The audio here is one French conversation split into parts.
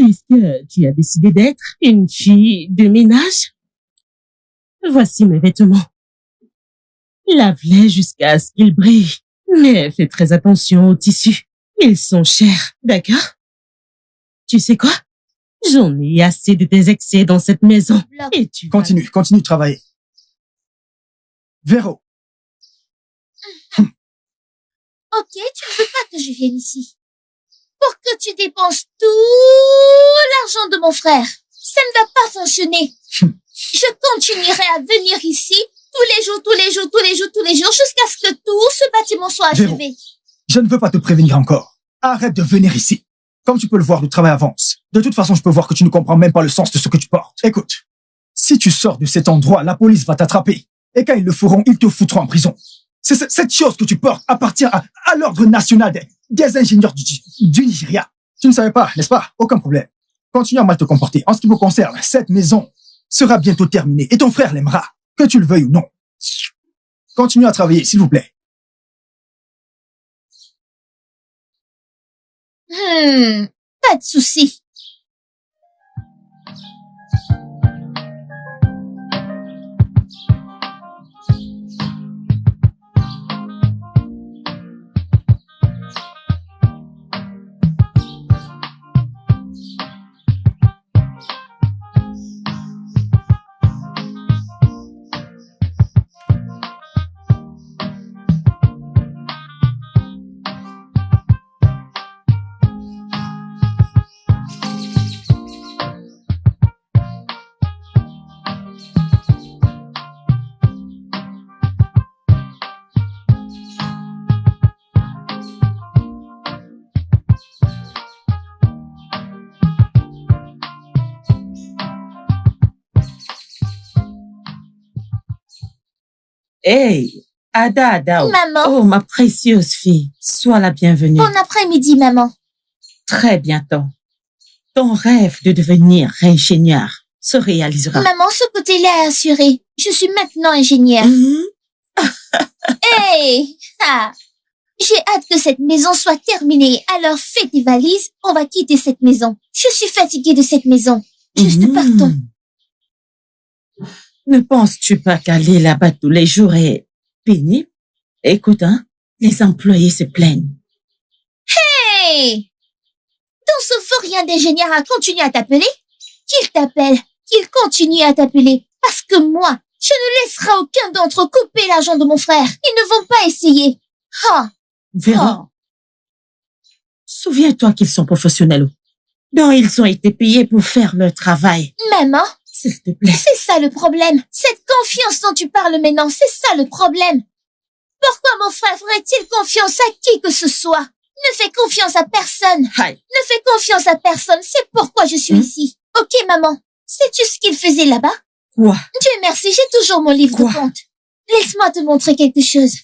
Puisque tu as décidé d'être une fille de ménage, voici mes vêtements. Lave-les jusqu'à ce qu'ils brillent. Mais fais très attention aux tissus. Ils sont chers, d'accord? Tu sais quoi? J'en ai assez de tes excès dans cette maison. Et tu Continue de travailler. Véro. Ok, tu ne veux pas que je vienne ici. Pour que tu dépenses tout l'argent de mon frère. Ça ne va pas fonctionner. Je continuerai à venir ici tous les jours, jusqu'à ce que tout ce bâtiment soit achevé. Véro, je ne veux pas te prévenir encore. Arrête de venir ici. Comme tu peux le voir, le travail avance. De toute façon, je peux voir que tu ne comprends même pas le sens de ce que tu portes. Écoute, si tu sors de cet endroit, la police va t'attraper. Et quand ils le feront, ils te foutront en prison. Cette chose que tu portes appartient à l'ordre national des ingénieurs du Nigeria. Tu ne savais pas, n'est-ce pas? Aucun problème. Continue à mal te comporter. En ce qui me concerne, cette maison sera bientôt terminée et ton frère l'aimera, que tu le veuilles ou non. Continue à travailler, s'il vous plaît. Pas de souci. Hey, Ada. Maman. Oh, ma précieuse fille, sois la bienvenue. Bon après-midi, maman. Très bientôt. Ton rêve de devenir ingénieur se réalisera. Maman, ce côté-là est assuré. Je suis maintenant ingénieure. Hey! J'ai hâte que cette maison soit terminée. Alors fais tes valises, on va quitter cette maison. Je suis fatiguée de cette maison. Juste partons. Ne penses-tu pas qu'aller là-bas tous les jours est pénible? Écoute, les employés se plaignent. Hey! Dans ce faux rien d'ingénieur a continué à t'appeler? Qu'il t'appelle, qu'il continue à t'appeler. Parce que moi, je ne laisserai aucun d'entre eux couper l'argent de mon frère. Ils ne vont pas essayer. Véro, souviens-toi qu'ils sont professionnels. Donc, ils ont été payés pour faire leur travail. Maman, s'il te plaît. C'est ça le problème. Cette confiance dont tu parles maintenant, c'est ça le problème. Pourquoi mon frère ferait-il confiance à qui que ce soit? Ne fais confiance à personne. Ne fais confiance à personne. C'est pourquoi je suis ici. Ok, maman. Sais-tu ce qu'il faisait là-bas? Quoi? Dieu merci, j'ai toujours mon livre de comptes. Laisse-moi te montrer quelque chose.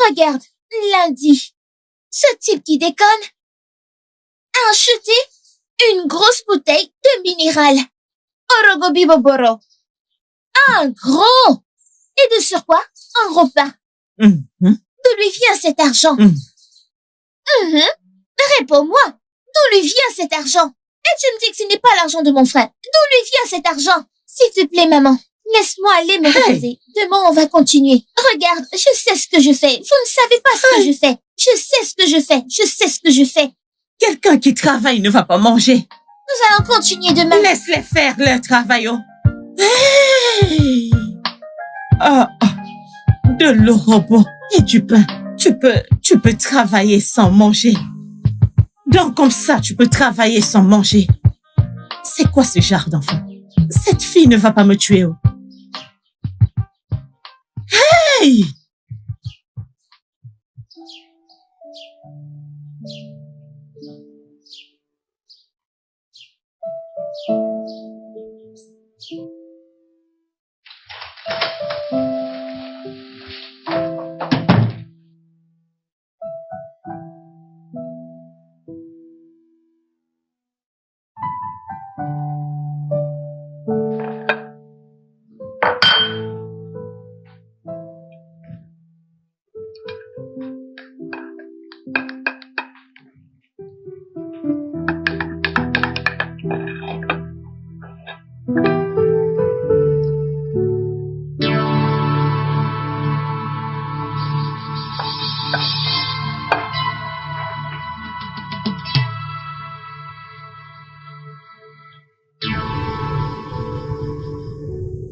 Regarde, lundi. Ce type qui déconne a acheté une grosse bouteille de minéral. Orogobiboboro. Un gros. Et de surcroît, un repas. D'où lui vient cet argent? Réponds-moi. D'où lui vient cet argent? Et tu me dis que ce n'est pas l'argent de mon frère. D'où lui vient cet argent? S'il te plaît, maman. Laisse-moi aller me reposer. Demain, on va continuer. Regarde, je sais ce que je fais. Vous ne savez pas ce que je fais. Je sais ce que je fais. Je sais ce que je fais. Quelqu'un qui travaille ne va pas manger. Nous allons continuer demain. Laisse-les faire leur travail. Hey! De l'eau robot et du pain. Tu peux travailler sans manger. Donc comme ça, tu peux travailler sans manger. C'est quoi ce genre d'enfant? Cette fille ne va pas me tuer. Hey!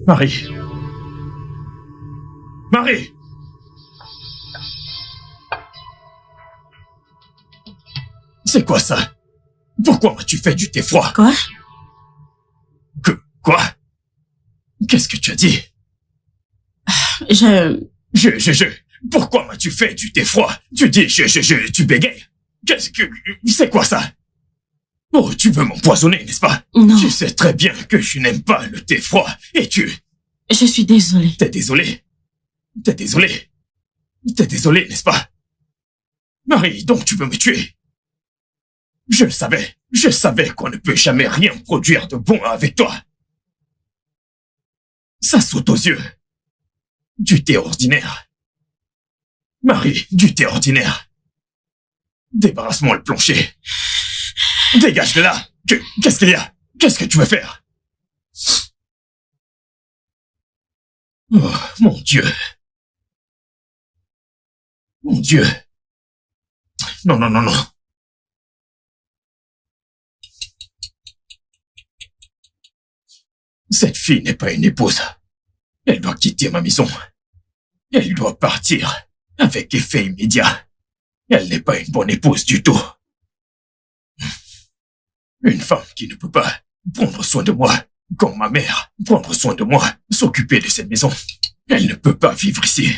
Marie. Marie! C'est quoi ça? Pourquoi m'as-tu fait du thé froid? Quoi? Quoi? Qu'est-ce que tu as dit? Pourquoi m'as-tu fait du thé froid? Tu dis tu bégayes. C'est quoi ça? Oh, tu veux m'empoisonner, n'est-ce pas? Non. Tu sais très bien que je n'aime pas le thé froid et Je suis désolée. T'es désolé? T'es désolé, n'est-ce pas? Marie, donc tu veux me tuer? Je savais qu'on ne peut jamais rien produire de bon avec toi. Ça saute aux yeux. Du thé ordinaire. Marie, du thé ordinaire. Débarrasse-moi le plancher. Dégage de là. Qu'est-ce qu'il y a? Qu'est-ce que tu veux faire? Oh, mon Dieu. Mon Dieu. Non. Cette fille n'est pas une épouse. Elle doit quitter ma maison. Elle doit partir avec effet immédiat. Elle n'est pas une bonne épouse du tout. Une femme qui ne peut pas prendre soin de moi, comme ma mère, prendre soin de moi, s'occuper de cette maison. Elle ne peut pas vivre ici.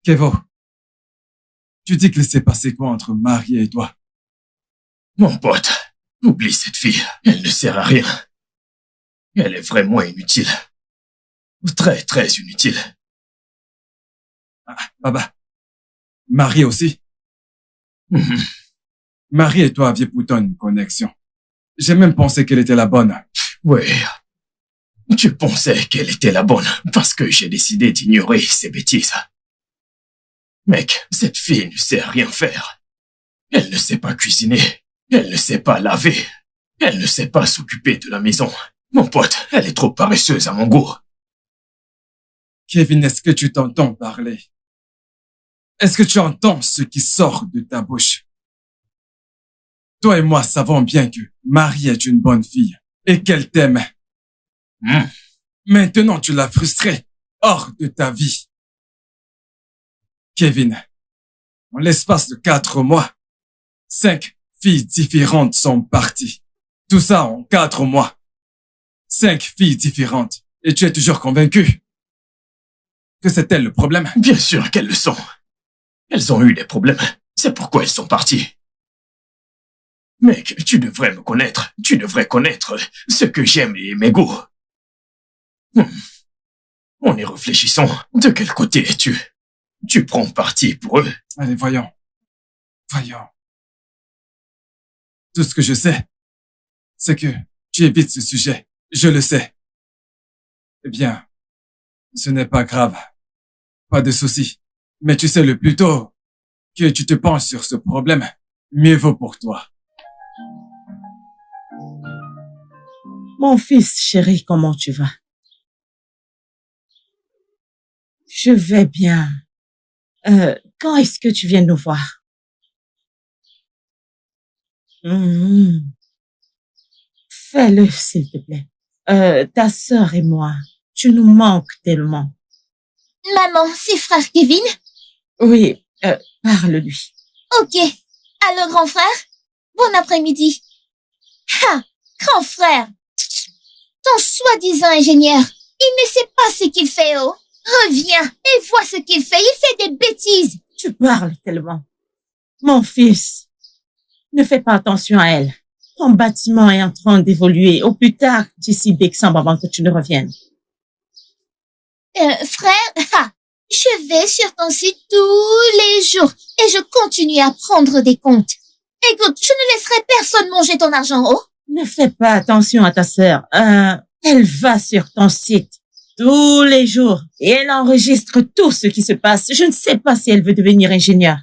Kevo, tu dis qu'il s'est passé quoi entre Marie et toi? Mon pote, oublie cette fille. Elle ne sert à rien. Elle est vraiment inutile. Très, très inutile. Ah, Baba, Marie aussi? Mhm. Marie et toi aviez pourtant une connexion. J'ai même pensé qu'elle était la bonne. Oui. Tu pensais qu'elle était la bonne parce que j'ai décidé d'ignorer ces bêtises. Mec, cette fille ne sait rien faire. Elle ne sait pas cuisiner. Elle ne sait pas laver. Elle ne sait pas s'occuper de la maison. Mon pote, elle est trop paresseuse à mon goût. Kevin, est-ce que tu t'entends parler? Est-ce que tu entends ce qui sort de ta bouche? Toi et moi savons bien que Marie est une bonne fille et qu'elle t'aime. Maintenant, tu l'as frustrée hors de ta vie. Kevin, en l'espace de 4 mois, 5 filles différentes sont parties. Tout ça en 4 mois. 5 filles différentes. Et tu es toujours convaincu que c'est elle le problème? Bien sûr qu'elles le sont. Elles ont eu des problèmes. C'est pourquoi elles sont parties. Mec, tu devrais me connaître. Tu devrais connaître ce que j'aime et mes goûts. En y réfléchissant, de quel côté es-tu? Tu prends parti pour eux. Allez, voyons. Tout ce que je sais, c'est que tu évites ce sujet. Je le sais. Eh bien, ce n'est pas grave. Pas de souci. Mais tu sais, le plus tôt que tu te penches sur ce problème, mieux vaut pour toi. Mon fils chéri, comment tu vas? Je vais bien. Quand est-ce que tu viens nous voir? Fais-le, s'il te plaît. Ta sœur et moi, tu nous manques tellement. Maman, c'est frère Kevin? Oui, parle-lui. Ok. Alors, grand frère? Bon après-midi. Ha! Grand frère! Ton soi-disant ingénieur, il ne sait pas ce qu'il fait, oh! Reviens et vois ce qu'il fait. Il fait des bêtises. Tu parles tellement. Mon fils, ne fais pas attention à elle. Ton bâtiment est en train d'évoluer. Au plus tard, d'ici Bexam avant que tu ne reviennes. Frère, je vais sur ton site tous les jours et je continue à prendre des comptes. Écoute, je ne laisserai personne manger ton argent, oh. Ne fais pas attention à ta sœur. Elle va sur ton site tous les jours et elle enregistre tout ce qui se passe. Je ne sais pas si elle veut devenir ingénieure.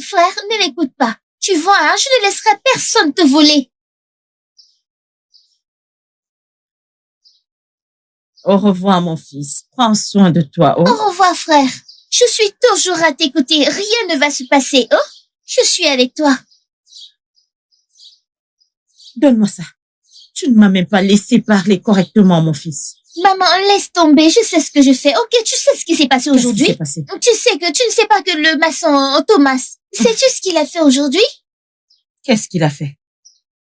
Frère, ne l'écoute pas. Tu vois, hein, je ne laisserai personne te voler. Au revoir, mon fils. Prends soin de toi, oh. Au revoir, frère. Je suis toujours à t'écouter. Rien ne va se passer, oh. Je suis avec toi. Donne-moi ça. Tu ne m'as même pas laissé parler correctement, mon fils. Maman, laisse tomber. Je sais ce que je fais. Ok, tu sais ce qui s'est passé aujourd'hui? Qu'est-ce qui s'est passé? Tu sais que tu ne sais pas que le maçon Thomas, sais-tu ce qu'il a fait aujourd'hui? Qu'est-ce qu'il a fait?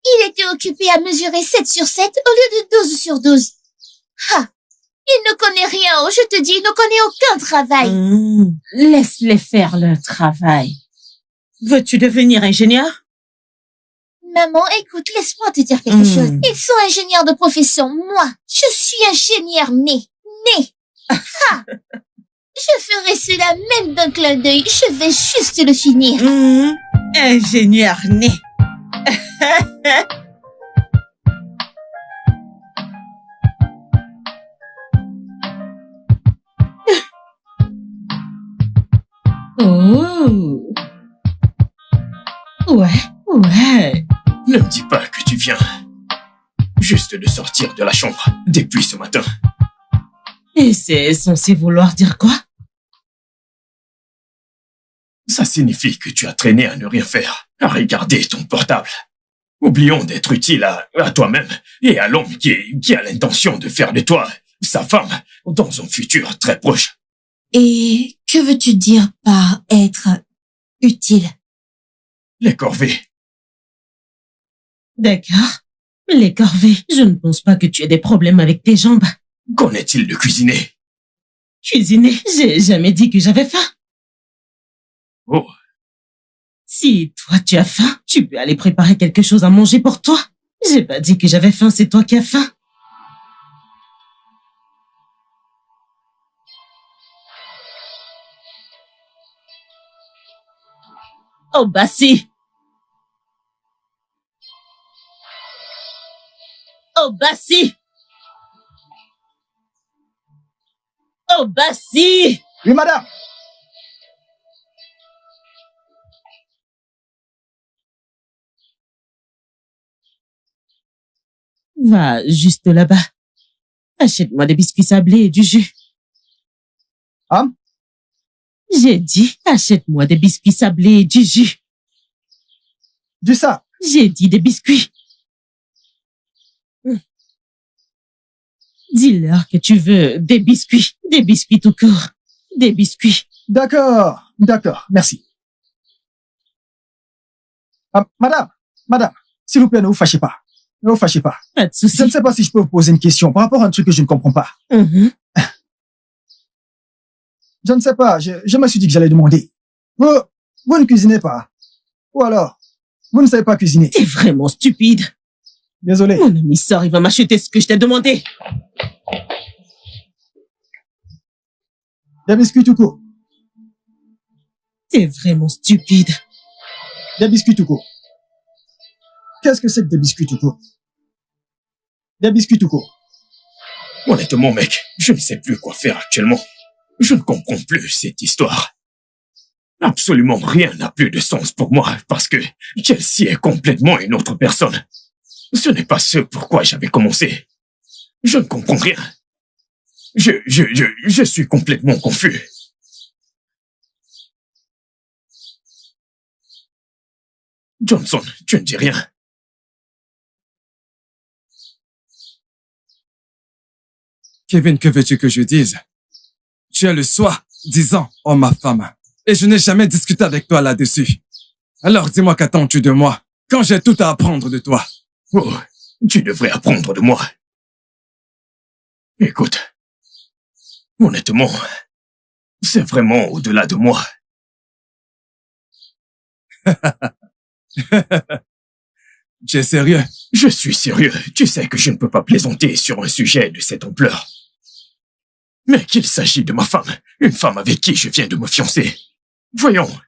Il était occupé à mesurer 7 sur 7 au lieu de 12 sur 12. Ah, il ne connaît rien, oh, je te dis, il ne connaît aucun travail. Laisse-les faire leur travail. Veux-tu devenir ingénieur? Maman, écoute, laisse-moi te dire quelque chose. Ils sont ingénieurs de profession. Moi, je suis ingénieur né. Ha! Je ferai cela même d'un clin d'œil. Je vais juste le finir. Ingénieur né. Oh. Ouais. Ne me dis pas que tu viens juste de sortir de la chambre depuis ce matin. Et c'est censé vouloir dire quoi? Ça signifie que tu as traîné à ne rien faire, à regarder ton portable. Oublions d'être utile à toi-même et à l'homme qui a l'intention de faire de toi sa femme dans un futur très proche. Et que veux-tu dire par être utile? Les corvées. D'accord. Les corvées, je ne pense pas que tu aies des problèmes avec tes jambes. Qu'en est-il de cuisiner? Cuisiner? J'ai jamais dit que j'avais faim. Oh. Si toi tu as faim, tu peux aller préparer quelque chose à manger pour toi. J'ai pas dit que j'avais faim, c'est toi qui as faim. Oh bah si. Oh bah si. Oh bah si. Oui, madame. Va juste là-bas. Achète-moi des biscuits sablés et du jus. Hein? J'ai dit, achète-moi des biscuits sablés et du jus. Dis ça. J'ai dit des biscuits. Dis-leur que tu veux des biscuits tout court, des biscuits. D'accord, merci. Madame, s'il vous plaît, ne vous fâchez pas. Pas de souci. Je ne sais pas si je peux vous poser une question par rapport à un truc que je ne comprends pas. Je ne sais pas, je me suis dit que j'allais demander. Vous ne cuisinez pas? Ou alors, vous ne savez pas cuisiner? T'es vraiment stupide. Désolé. Mon ami sort, il va m'acheter ce que je t'ai demandé. Des biscuits tout court. T'es vraiment stupide. Des biscuits tout court. Qu'est-ce que c'est que des biscuits tout court? Des biscuits tout court. Honnêtement, mec, je ne sais plus quoi faire actuellement. Je ne comprends plus cette histoire. Absolument rien n'a plus de sens pour moi parce que Chelsea est complètement une autre personne. Ce n'est pas ce pourquoi j'avais commencé. Je ne comprends rien. Je suis complètement confus. Johnson, tu ne dis rien. Kevin, que veux-tu que je dise? Tu as le soi-disant « oh ma femme » et je n'ai jamais discuté avec toi là-dessus. Alors dis-moi qu'attends-tu de moi quand j'ai tout à apprendre de toi? Oh, tu devrais apprendre de moi. Écoute, honnêtement, c'est vraiment au-delà de moi. Tu es sérieux? Je suis sérieux. Tu sais que je ne peux pas plaisanter sur un sujet de cette ampleur. Mais qu'il s'agit de ma femme, une femme avec qui je viens de me fiancer. Voyons,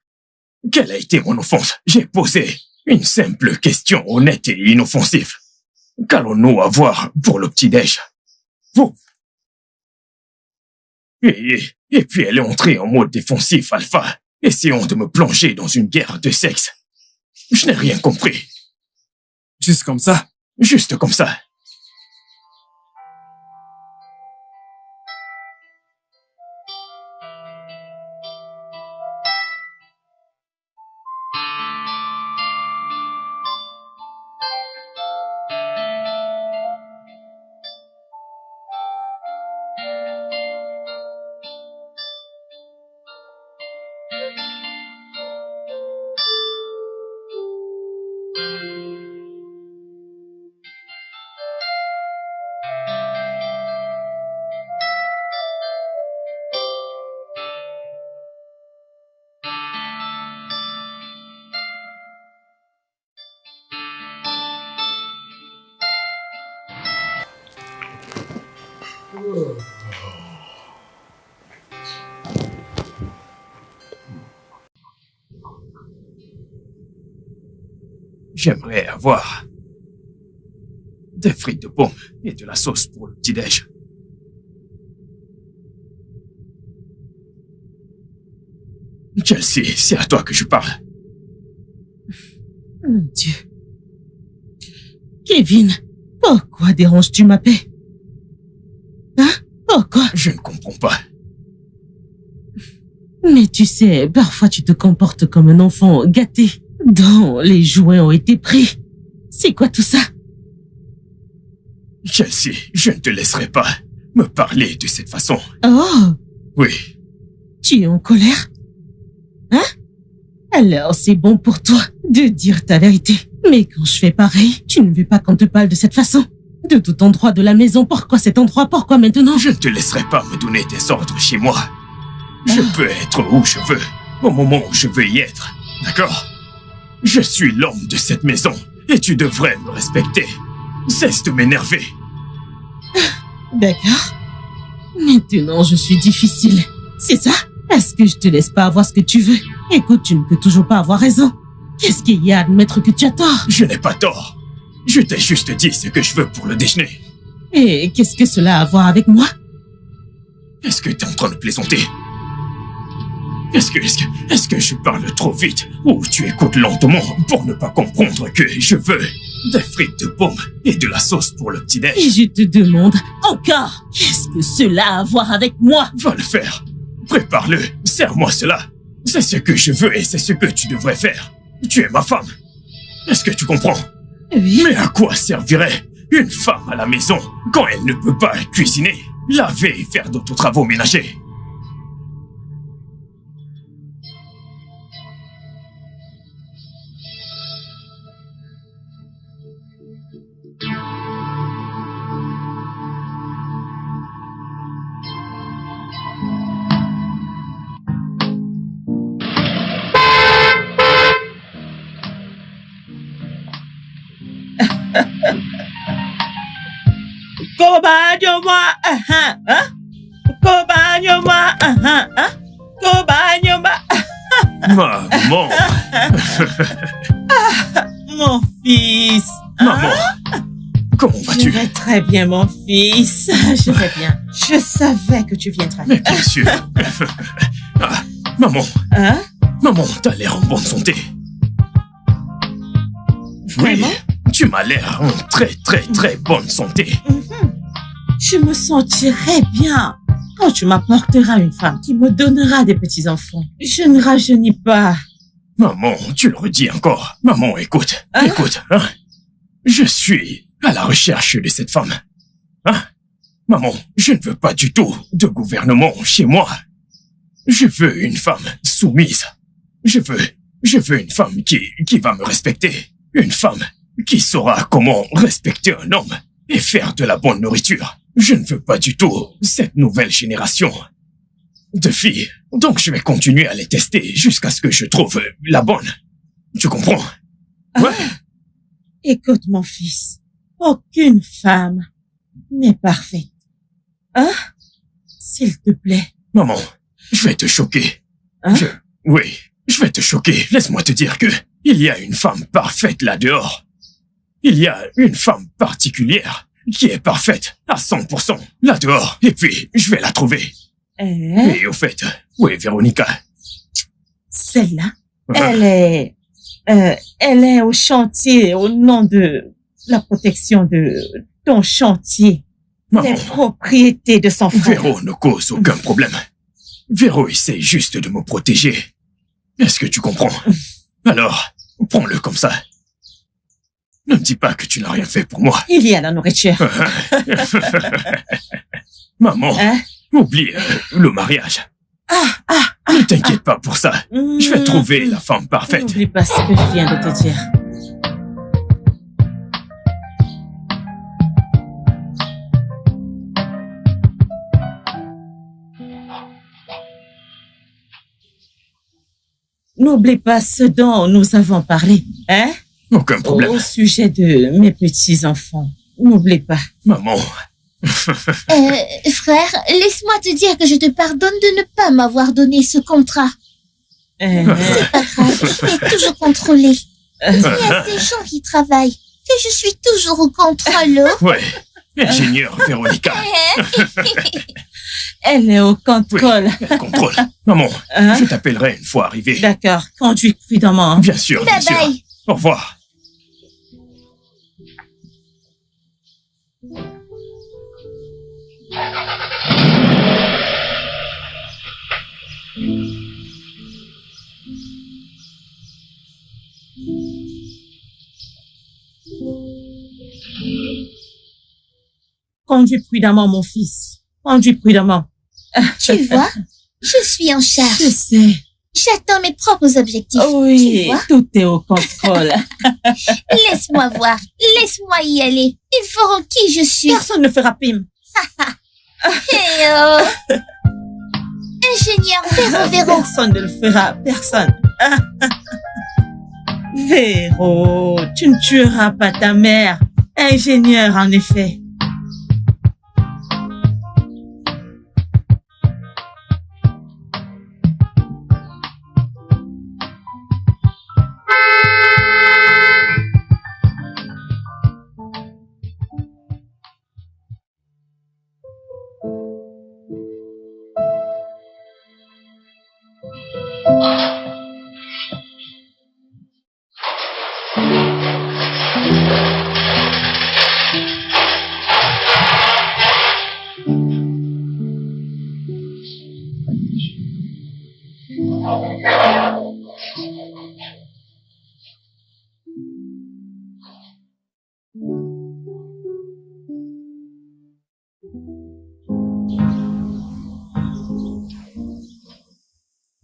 quelle a été mon offense? J'ai posé une simple question honnête et inoffensive. Qu'allons-nous avoir pour le petit-déj? Vous. Et puis elle est entrée en mode défensif alpha Essayons de me plonger dans une guerre de sexe. Je n'ai rien compris. Juste comme ça? Juste comme ça. J'aimerais avoir des frites de pomme et de la sauce pour le petit-déj. Chelsea, c'est à toi que je parle. Mon Dieu. Kevin, pourquoi déranges-tu ma paix? Hein? Pourquoi? Je ne comprends pas. Mais tu sais, parfois tu te comportes comme un enfant gâté, dont les jouets ont été pris. C'est quoi tout ça? Chelsea, je ne te laisserai pas me parler de cette façon. Oh, Oui, tu es en colère? Hein? Alors c'est bon pour toi de dire ta vérité. Mais quand je fais pareil, tu ne veux pas qu'on te parle de cette façon. De tout endroit de la maison, pourquoi cet endroit? Pourquoi maintenant? je ne te laisserai pas me donner des ordres chez moi. Je peux être où je veux, au moment où je veux y être. D'accord? Je suis l'homme de cette maison et tu devrais me respecter. Cesse de m'énerver. D'accord. Maintenant, je suis difficile. C'est ça? Parce que je te laisse pas avoir ce que tu veux. Écoute, tu ne peux toujours pas avoir raison. Qu'est-ce qu'il y a à admettre que tu as tort? Je n'ai pas tort. Je t'ai juste dit ce que je veux pour le déjeuner. Et qu'est-ce que cela a à voir avec moi? Est-ce que tu es en train de plaisanter? Est-ce que je parle trop vite ou tu écoutes lentement pour ne pas comprendre que je veux des frites de pomme et de la sauce pour le petit-déj? Et je te demande encore, qu'est-ce que cela a à voir avec moi? Va le faire. Prépare-le. Sers-moi cela. C'est ce que je veux et c'est ce que tu devrais faire. Tu es ma femme. Est-ce que tu comprends? Oui. Mais à quoi servirait une femme à la maison quand elle ne peut pas cuisiner, laver et faire d'autres travaux ménagers? Kobanyo-moi, hein? Kobanyo-moi, hein? Kobanyo-moi, Maman! mon fils. Maman! Comment Je vas-tu? vais très bien, mon fils. Je vais bien. Je savais que tu viendrais. Mais bien sûr! Ah, maman! Hein? Maman, t'as l'air en bonne santé. Oui, Vraiment? tu m'as l'air en très très très bonne santé. Je me sentirai bien quand tu m'apporteras une femme qui me donnera des petits-enfants. Je ne rajeunis pas. Maman, tu le redis encore. Maman, écoute, Hein? écoute, hein. Je suis à la recherche de cette femme. Hein? Maman, je ne veux pas du tout de gouvernement chez moi. Je veux une femme soumise. Je veux une femme qui va me respecter. Une femme qui saura comment respecter un homme et faire de la bonne nourriture. Je ne veux pas du tout cette nouvelle génération de filles. Donc je vais continuer à les tester jusqu'à ce que je trouve la bonne. Tu comprends? Ouais. Écoute, mon fils. Aucune femme n'est parfaite. Hein? S'il te plaît. Maman, je vais te choquer. Hein? Oui, je vais te choquer. Laisse-moi te dire que il y a une femme parfaite là dehors. Il y a une femme particulière qui est parfaite à 100% là dehors. Et puis, je vais la trouver. Hein? Et au fait, oui, Véronica, Celle-là, elle est au chantier au nom de la protection de ton chantier. Maman, Les propriétés de son frère. Véro ne cause aucun problème. Véro essaie juste de me protéger. Est-ce que tu comprends? Alors, prends-le comme ça. Ne me dis pas que tu n'as rien fait pour moi. Il y a la nourriture. Maman, Hein? oublie le mariage. Ne t'inquiète pas pour ça. Je vais trouver la femme parfaite. N'oublie pas ce que je viens de te dire. N'oublie pas ce dont nous avons parlé, hein? Aucun problème. Au sujet de mes petits-enfants. N'oublie pas. Maman, Frère, laisse-moi te dire que je te pardonne de ne pas m'avoir donné ce contrat. Euh, C'est pas grave, je vais toujours contrôler. Il y a des gens qui travaillent, que je suis toujours au contrôle. ouais, ingénieur Véronica, Elle est au contrôle. elle contrôle. Maman, Hein? je t'appellerai une fois arrivé. D'accord, conduis prudemment. Bien sûr, bien Bye sûr. bye. Au revoir. Conduis prudemment, mon fils. Conduis prudemment. Tu vois, je suis en charge. Je sais. J'atteins mes propres objectifs. Tu Oui, vois, tout est au contrôle. laisse-moi voir. Laisse-moi y aller. Ils feront qui je suis. Personne ne fera pime. Hey, ingénieur Véro. Personne ne le fera. Personne. Véro, tu ne tueras pas ta mère. Ingénieur, en effet.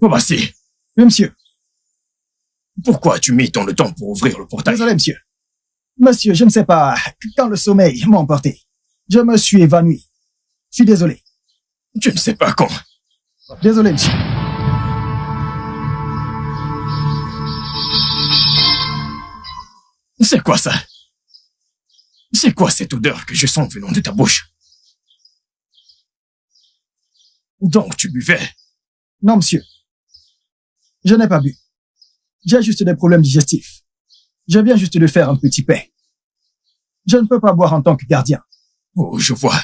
Voici. Oui, monsieur. Pourquoi as-tu mis tant de temps pour ouvrir le portail? Désolé, monsieur. Monsieur, je ne sais pas, quand le sommeil m'a emporté, je me suis évanoui. Je suis désolé. Tu ne sais pas quand. Désolé, monsieur. C'est quoi ça? C'est quoi cette odeur que je sens venant de ta bouche? Donc tu buvais? Non, monsieur. Je n'ai pas bu. J'ai juste des problèmes digestifs. Je viens juste de faire un petit pain. Je ne peux pas boire en tant que gardien. Oh, je vois.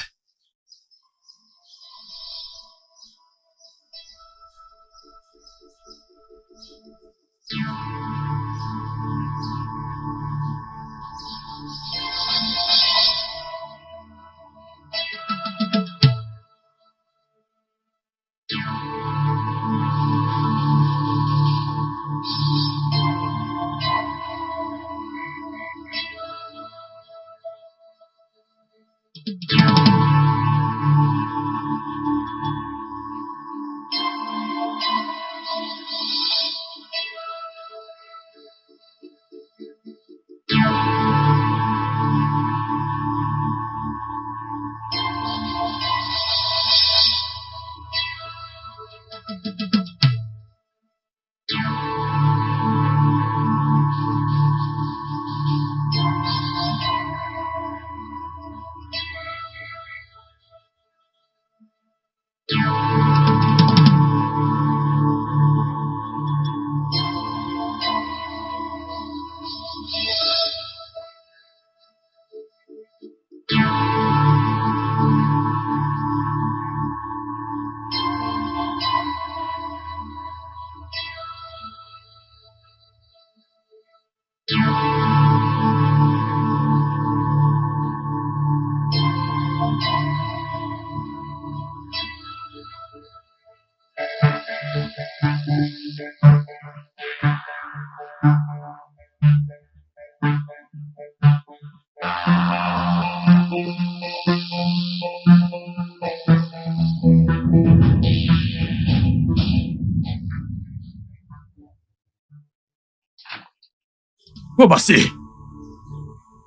Obasi!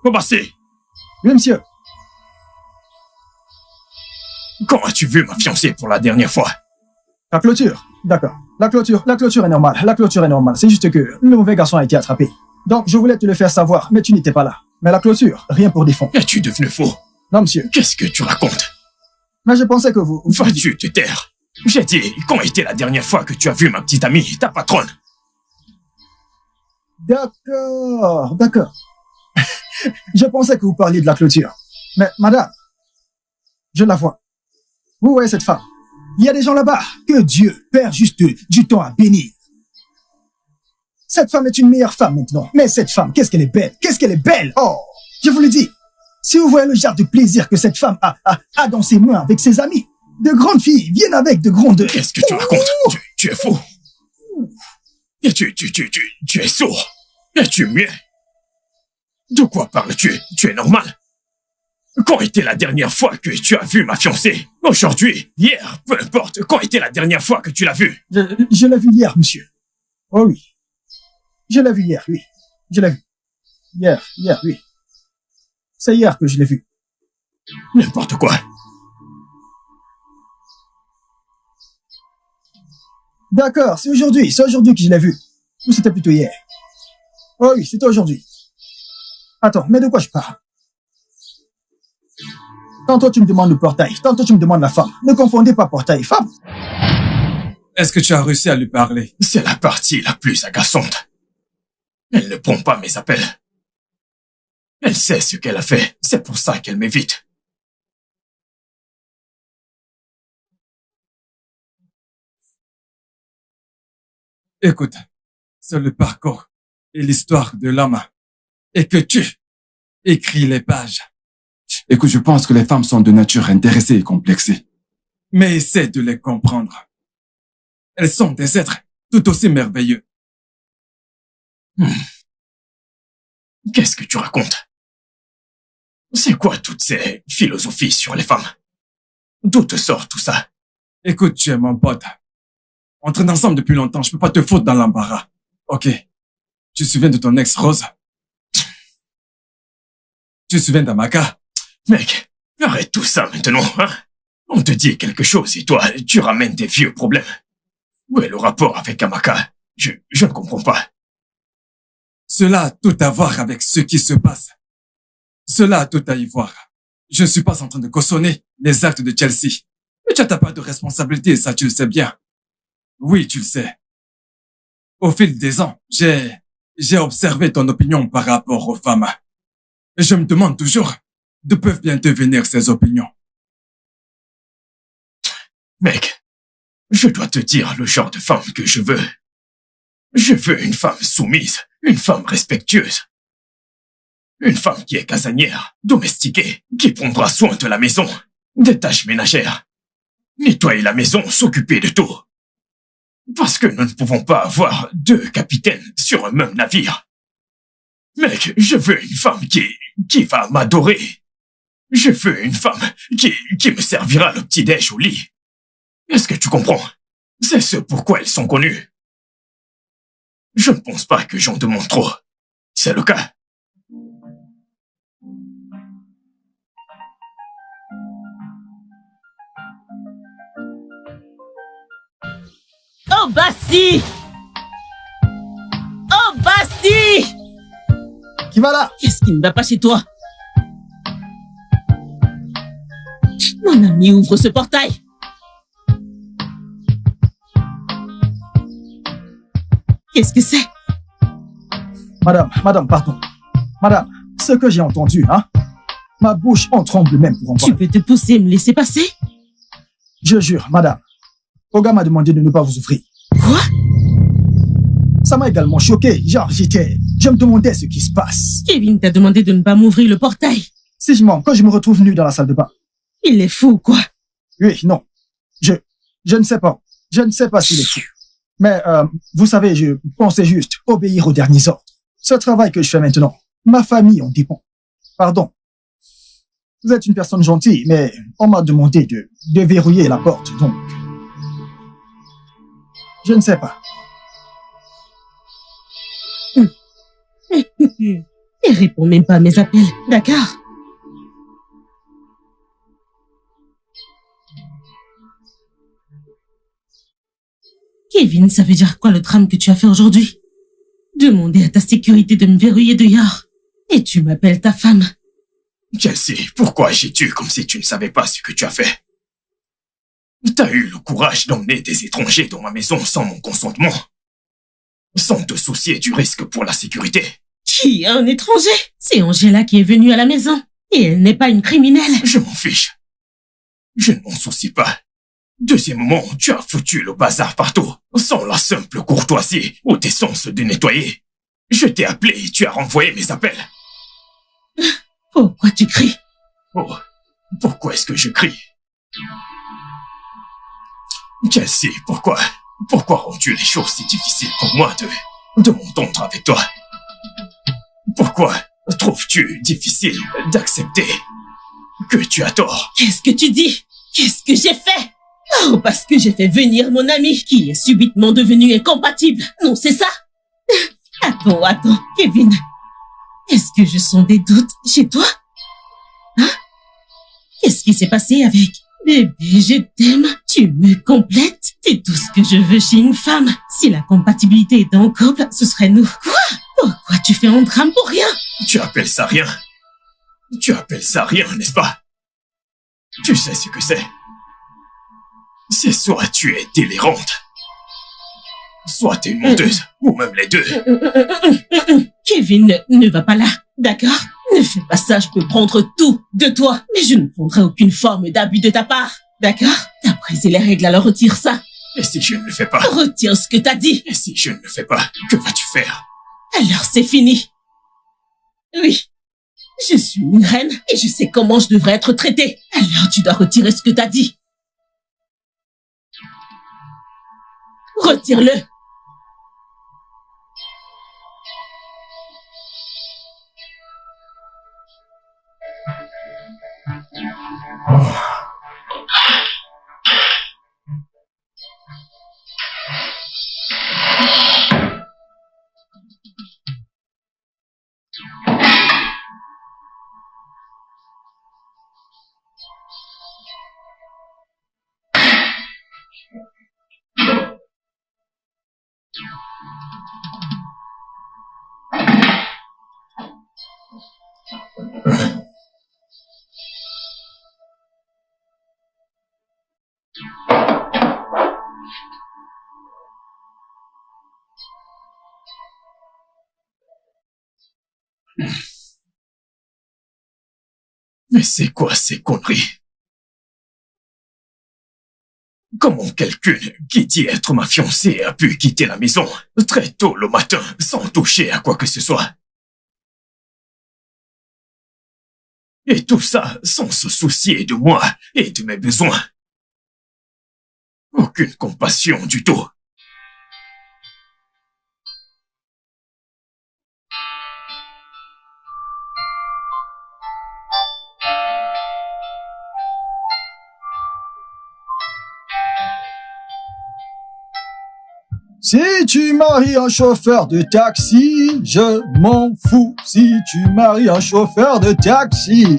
Obasi! Oui, monsieur. Quand as-tu vu ma fiancée pour la dernière fois? La clôture. D'accord. La clôture est normale. La clôture est normale. C'est juste que le mauvais garçon a été attrapé. Donc, je voulais te le faire savoir, mais tu n'étais pas là. Mais la clôture, rien pour défendre. Es-tu devenu fou? Non, monsieur. Qu'est-ce que tu racontes? Mais je pensais que vous... Vas-tu te taire? J'ai dit, quand était la dernière fois que tu as vu ma petite amie, ta patronne? D'accord. Je pensais que vous parliez de la clôture. Mais, madame, je la vois. Vous voyez cette femme? Il y a des gens là-bas que Dieu perd juste du temps à bénir. Cette femme est une meilleure femme maintenant. Mais cette femme, qu'est-ce qu'elle est belle! Qu'est-ce qu'elle est belle! Oh, je vous le dis. Si vous voyez le genre de plaisir que cette femme a dans ses mains avec ses amis, de grandes filles viennent avec de grandes... Qu'est-ce que tu racontes? Tu es fou. Et tu es sourd. Es-tu muet? De quoi parles-tu? Tu es normal? Quand était la dernière fois que tu as vu ma fiancée? Aujourd'hui? Hier? Peu importe. Quand était la dernière fois que tu l'as vue? Je l'ai vue hier, monsieur. Oh oui. Je l'ai vue hier, oui. Je l'ai vue. Hier, oui. C'est hier que je l'ai vue. N'importe quoi. D'accord, c'est aujourd'hui que je l'ai vue. Ou c'était plutôt hier? Oh oui, c'était aujourd'hui. Attends, mais de quoi je parle? Tantôt tu me demandes le portail, tantôt tu me demandes la femme. Ne confondez pas portail et femme. Est-ce que tu as réussi à lui parler? C'est la partie la plus agaçante. Elle ne prend pas mes appels. Elle sait ce qu'elle a fait. C'est pour ça qu'elle m'évite. Écoute, c'est le parcours et l'histoire de l'homme. Et que tu écris les pages. Écoute, je pense que les femmes sont de nature intéressées et complexées. Mais essaie de les comprendre. Elles sont des êtres tout aussi merveilleux. Qu'est-ce que tu racontes? C'est quoi toutes ces philosophies sur les femmes? D'où te sort tout ça? Écoute, tu es mon pote. On traîne ensemble depuis longtemps, je peux pas te foutre dans l'embarras. Ok. Tu te souviens de ton ex Rose? Tu te souviens d'Amaka? Mec, arrête tout ça maintenant, hein? On te dit quelque chose et toi, tu ramènes des vieux problèmes. Où est le rapport avec Amaka? Je ne comprends pas. Cela a tout à voir avec ce qui se passe. Cela a tout à y voir. Je ne suis pas en train de cautionner les actes de Chelsea. Mais tu n'as pas de responsabilité, ça tu le sais bien. Oui, tu le sais. Au fil des ans, j'ai observé ton opinion par rapport aux femmes. Et je me demande toujours d'où peuvent bien devenir ces opinions. Mec, je dois te dire le genre de femme que je veux. Je veux une femme soumise, une femme respectueuse. Une femme qui est casanière, domestiquée, qui prendra soin de la maison, des tâches ménagères. Nettoyer la maison, s'occuper de tout. Parce que nous ne pouvons pas avoir deux capitaines sur un même navire. Mec, je veux une femme qui va m'adorer. Je veux une femme qui me servira le petit-déj au lit. Est-ce que tu comprends? C'est ce pourquoi elles sont connues. Je ne pense pas que j'en demande trop. C'est le cas. Oh, Bassi! Oh, Bassi! Qui va là? Qu'est-ce qui ne va pas chez toi? Mon ami, ouvre ce portail. Qu'est-ce que c'est? Madame, pardon. Madame, ce que j'ai entendu, hein? Ma bouche en tremble même pour en Tu parler. peux te pousser et me laisser passer? Je jure, madame. Oga m'a demandé de ne pas vous ouvrir. Quoi? Ça m'a également choqué. Genre, je me demandais ce qui se passe. Kevin t'a demandé de ne pas m'ouvrir le portail. Si je mens, quand je me retrouve nu dans la salle de bain. Il est fou, quoi. Oui, non. Je ne sais pas. Je ne sais pas s'il est fou. Mais, vous savez, je pensais juste obéir aux derniers ordres. Ce travail que je fais maintenant, ma famille en dépend. Pardon. Vous êtes une personne gentille, mais on m'a demandé de verrouiller la porte, donc... Je ne sais pas. Et réponds même pas à mes appels, d'accord? Kevin, ça veut dire quoi le drame que tu as fait aujourd'hui? Demander à ta sécurité de me verrouiller dehors. Et tu m'appelles ta femme. Chelsea, pourquoi agis-tu comme si tu ne savais pas ce que tu as fait? T'as eu le courage d'emmener des étrangers dans ma maison sans mon consentement, sans te soucier du risque pour la sécurité. Qui est un étranger? C'est Angela qui est venue à la maison. Et elle n'est pas une criminelle. Je m'en fiche. Je ne m'en soucie pas. Deuxièmement, tu as foutu le bazar partout, sans la simple courtoisie ou tes sens de nettoyer. Je t'ai appelé et tu as renvoyé mes appels. Pourquoi tu cries? Oh, pourquoi est-ce que je crie? Chelsea, pourquoi rends-tu les choses si difficiles pour moi de m'entendre avec toi? Pourquoi trouves-tu difficile d'accepter que tu as tort? Qu'est-ce que tu dis? Qu'est-ce que j'ai fait? Oh, parce que j'ai fait venir mon ami qui est subitement devenu incompatible. Non, c'est ça? Attends, Kevin. Est-ce que je sens des doutes chez toi? Hein? Qu'est-ce qui s'est passé avec... Bébé, je t'aime. Tu me complètes. C'est tout ce que je veux chez une femme. Si la compatibilité était en couple, ce serait nous. Quoi? Pourquoi tu fais un drame pour rien? Tu appelles ça rien? Tu appelles ça rien, n'est-ce pas? Tu sais ce que c'est? C'est soit tu es délirante, soit t'es une menteuse, ou même les deux. Kevin, ne va pas là, d'accord? Ne fais pas ça, je peux prendre tout de toi, mais je ne prendrai aucune forme d'abus de ta part, d'accord? T'as brisé les règles, alors retire ça. Et si je ne le fais pas? Retire ce que t'as dit. Et si je ne le fais pas, que vas-tu faire? Alors c'est fini. Oui, je suis une reine et je sais comment je devrais être traitée. Alors tu dois retirer ce que t'as dit. Retire-le. Mais c'est quoi ces conneries? Comment quelqu'un qui dit être ma fiancée a pu quitter la maison très tôt le matin sans toucher à quoi que ce soit? Et tout ça sans se soucier de moi et de mes besoins. Aucune compassion du tout. Si tu maries un chauffeur de taxi, je m'en fous. Si tu maries un chauffeur de taxi.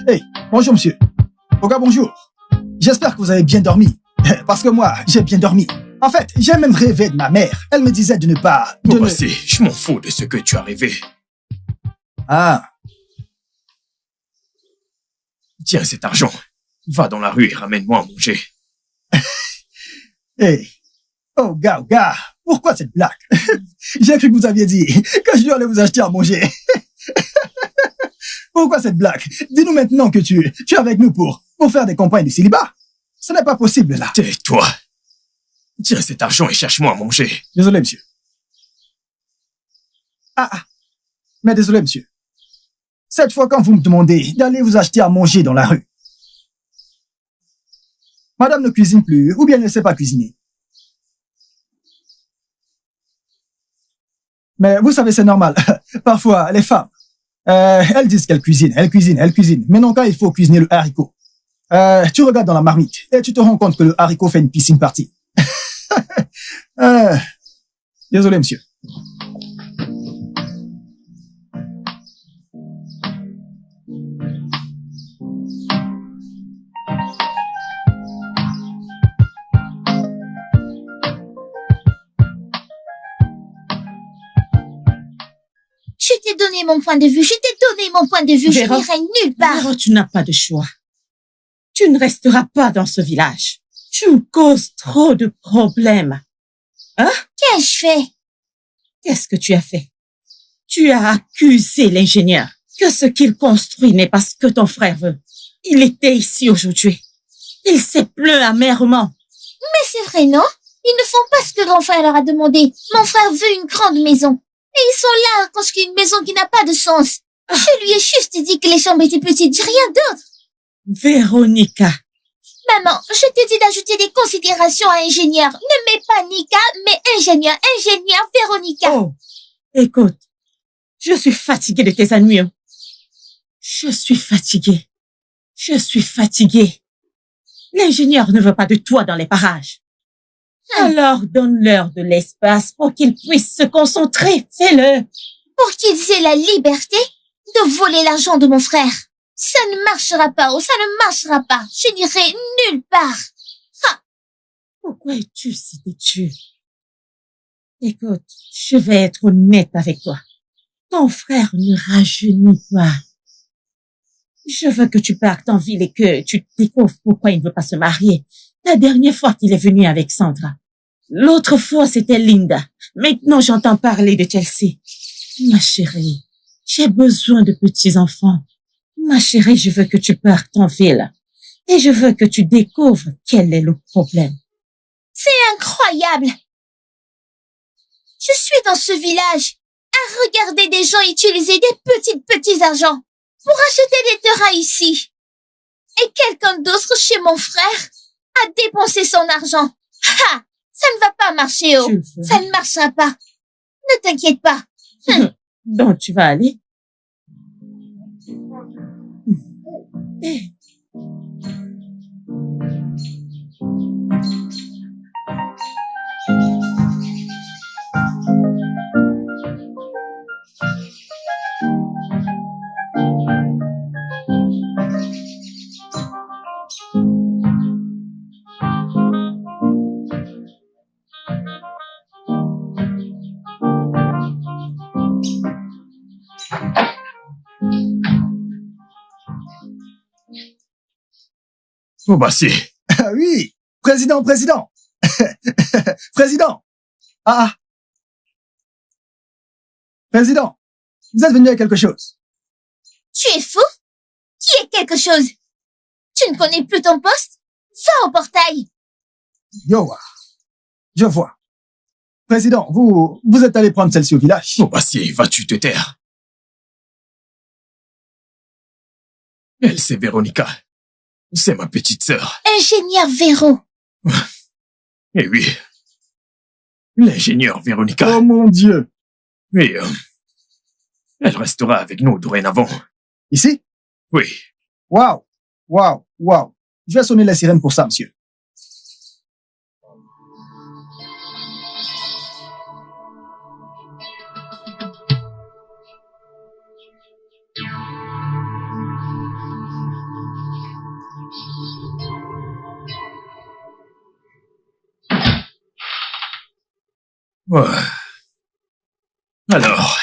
Hey, bonjour monsieur. Oga, bonjour. J'espère que vous avez bien dormi. Parce que moi, j'ai bien dormi. En fait, j'ai même rêvé de ma mère. Elle me disait de ne pas... Voici, je m'en fous de ce que tu as rêvé. Ah. Tiens cet argent. Va dans la rue et ramène-moi à manger. Hey. Oh, gars, pourquoi cette blague? J'ai cru que vous aviez dit que je dois aller vous acheter à manger. Pourquoi cette blague? Dis-nous maintenant que tu es avec nous pour faire des campagnes de célibat. Ce n'est pas possible, là. Tais-toi. Tiens cet argent et cherche-moi à manger. Désolé, monsieur. Mais désolé, monsieur. Cette fois, quand vous me demandez d'aller vous acheter à manger dans la rue, madame ne cuisine plus, ou bien elle ne sait pas cuisiner. Mais vous savez, c'est normal. Parfois, les femmes, elles disent qu'elles cuisinent, Mais non, quand il faut cuisiner le haricot, tu regardes dans la marmite et tu te rends compte que le haricot fait une piscine partie. Désolé, monsieur. donné mon point de vue. Je t'ai donné mon point de vue. Je Véro, n'irai nulle part. Véro, tu n'as pas de choix. Tu ne resteras pas dans ce village. Tu me causes trop de problèmes. Qu'ai-je fait? Qu'est-ce que tu as fait? Tu as accusé l'ingénieur que ce qu'il construit n'est pas ce que ton frère veut. Il était ici aujourd'hui. Il s'est plaint amèrement. Mais c'est vrai, non? Ils ne font pas ce que grand frère leur a demandé. Mon frère veut une grande maison. Et ils sont là à construire une maison qui n'a pas de sens. Je lui ai juste dit que les chambres étaient petites, rien d'autre. Véronica, Maman, je t'ai dit d'ajouter des considérations à ingénieur. Ne mets pas Nika, mais ingénieur, Véronica. oh, écoute, je suis fatiguée de tes ennuis. Je suis fatiguée. L'ingénieur ne veut pas de toi dans les parages. Alors donne-leur de l'espace pour qu'ils puissent se concentrer. Fais-le. Pour qu'ils aient la liberté de voler l'argent de mon frère. Ça ne marchera pas, ça ne marchera pas. Je n'irai nulle part. Pourquoi es-tu si têtu? Écoute, je vais être honnête avec toi. Ton frère ne rajeunit pas. Je veux que tu partes en ville et que tu découvres pourquoi il ne veut pas se marier. La dernière fois qu'il est venu avec Sandra. L'autre fois, c'était Linda. Maintenant, j'entends parler de Chelsea. Ma chérie, j'ai besoin de petits-enfants. Ma chérie, je veux que tu partes en ville. Et je veux que tu découvres quel est le problème. C'est incroyable. Je suis dans ce village à regarder des gens utiliser des petits argents pour acheter des terrains ici. Et quelqu'un d'autre chez mon frère a dépensé son argent. Ha! Ça ne va pas marcher, oh. Ça ne marchera pas. Ne t'inquiète pas. Donc, tu vas aller? Eh. Obasi, Ah oui, président. Président. Ah. Président, vous êtes venu à quelque chose. Tu es fou? Qui est quelque chose? Tu ne connais plus ton poste? Va au portail. Yowa, je vois. Président, vous êtes allé prendre celle-ci au village. Obasi, vas-tu te taire? Elle, c'est Véronica. C'est ma petite sœur. Ingénieur Véro. Eh oui. L'ingénieur Véronica. Oh mon Dieu. Et elle restera avec nous dorénavant. Ici? Oui. Waouh. Je vais sonner la sirène pour ça, monsieur. Ouais. Alors,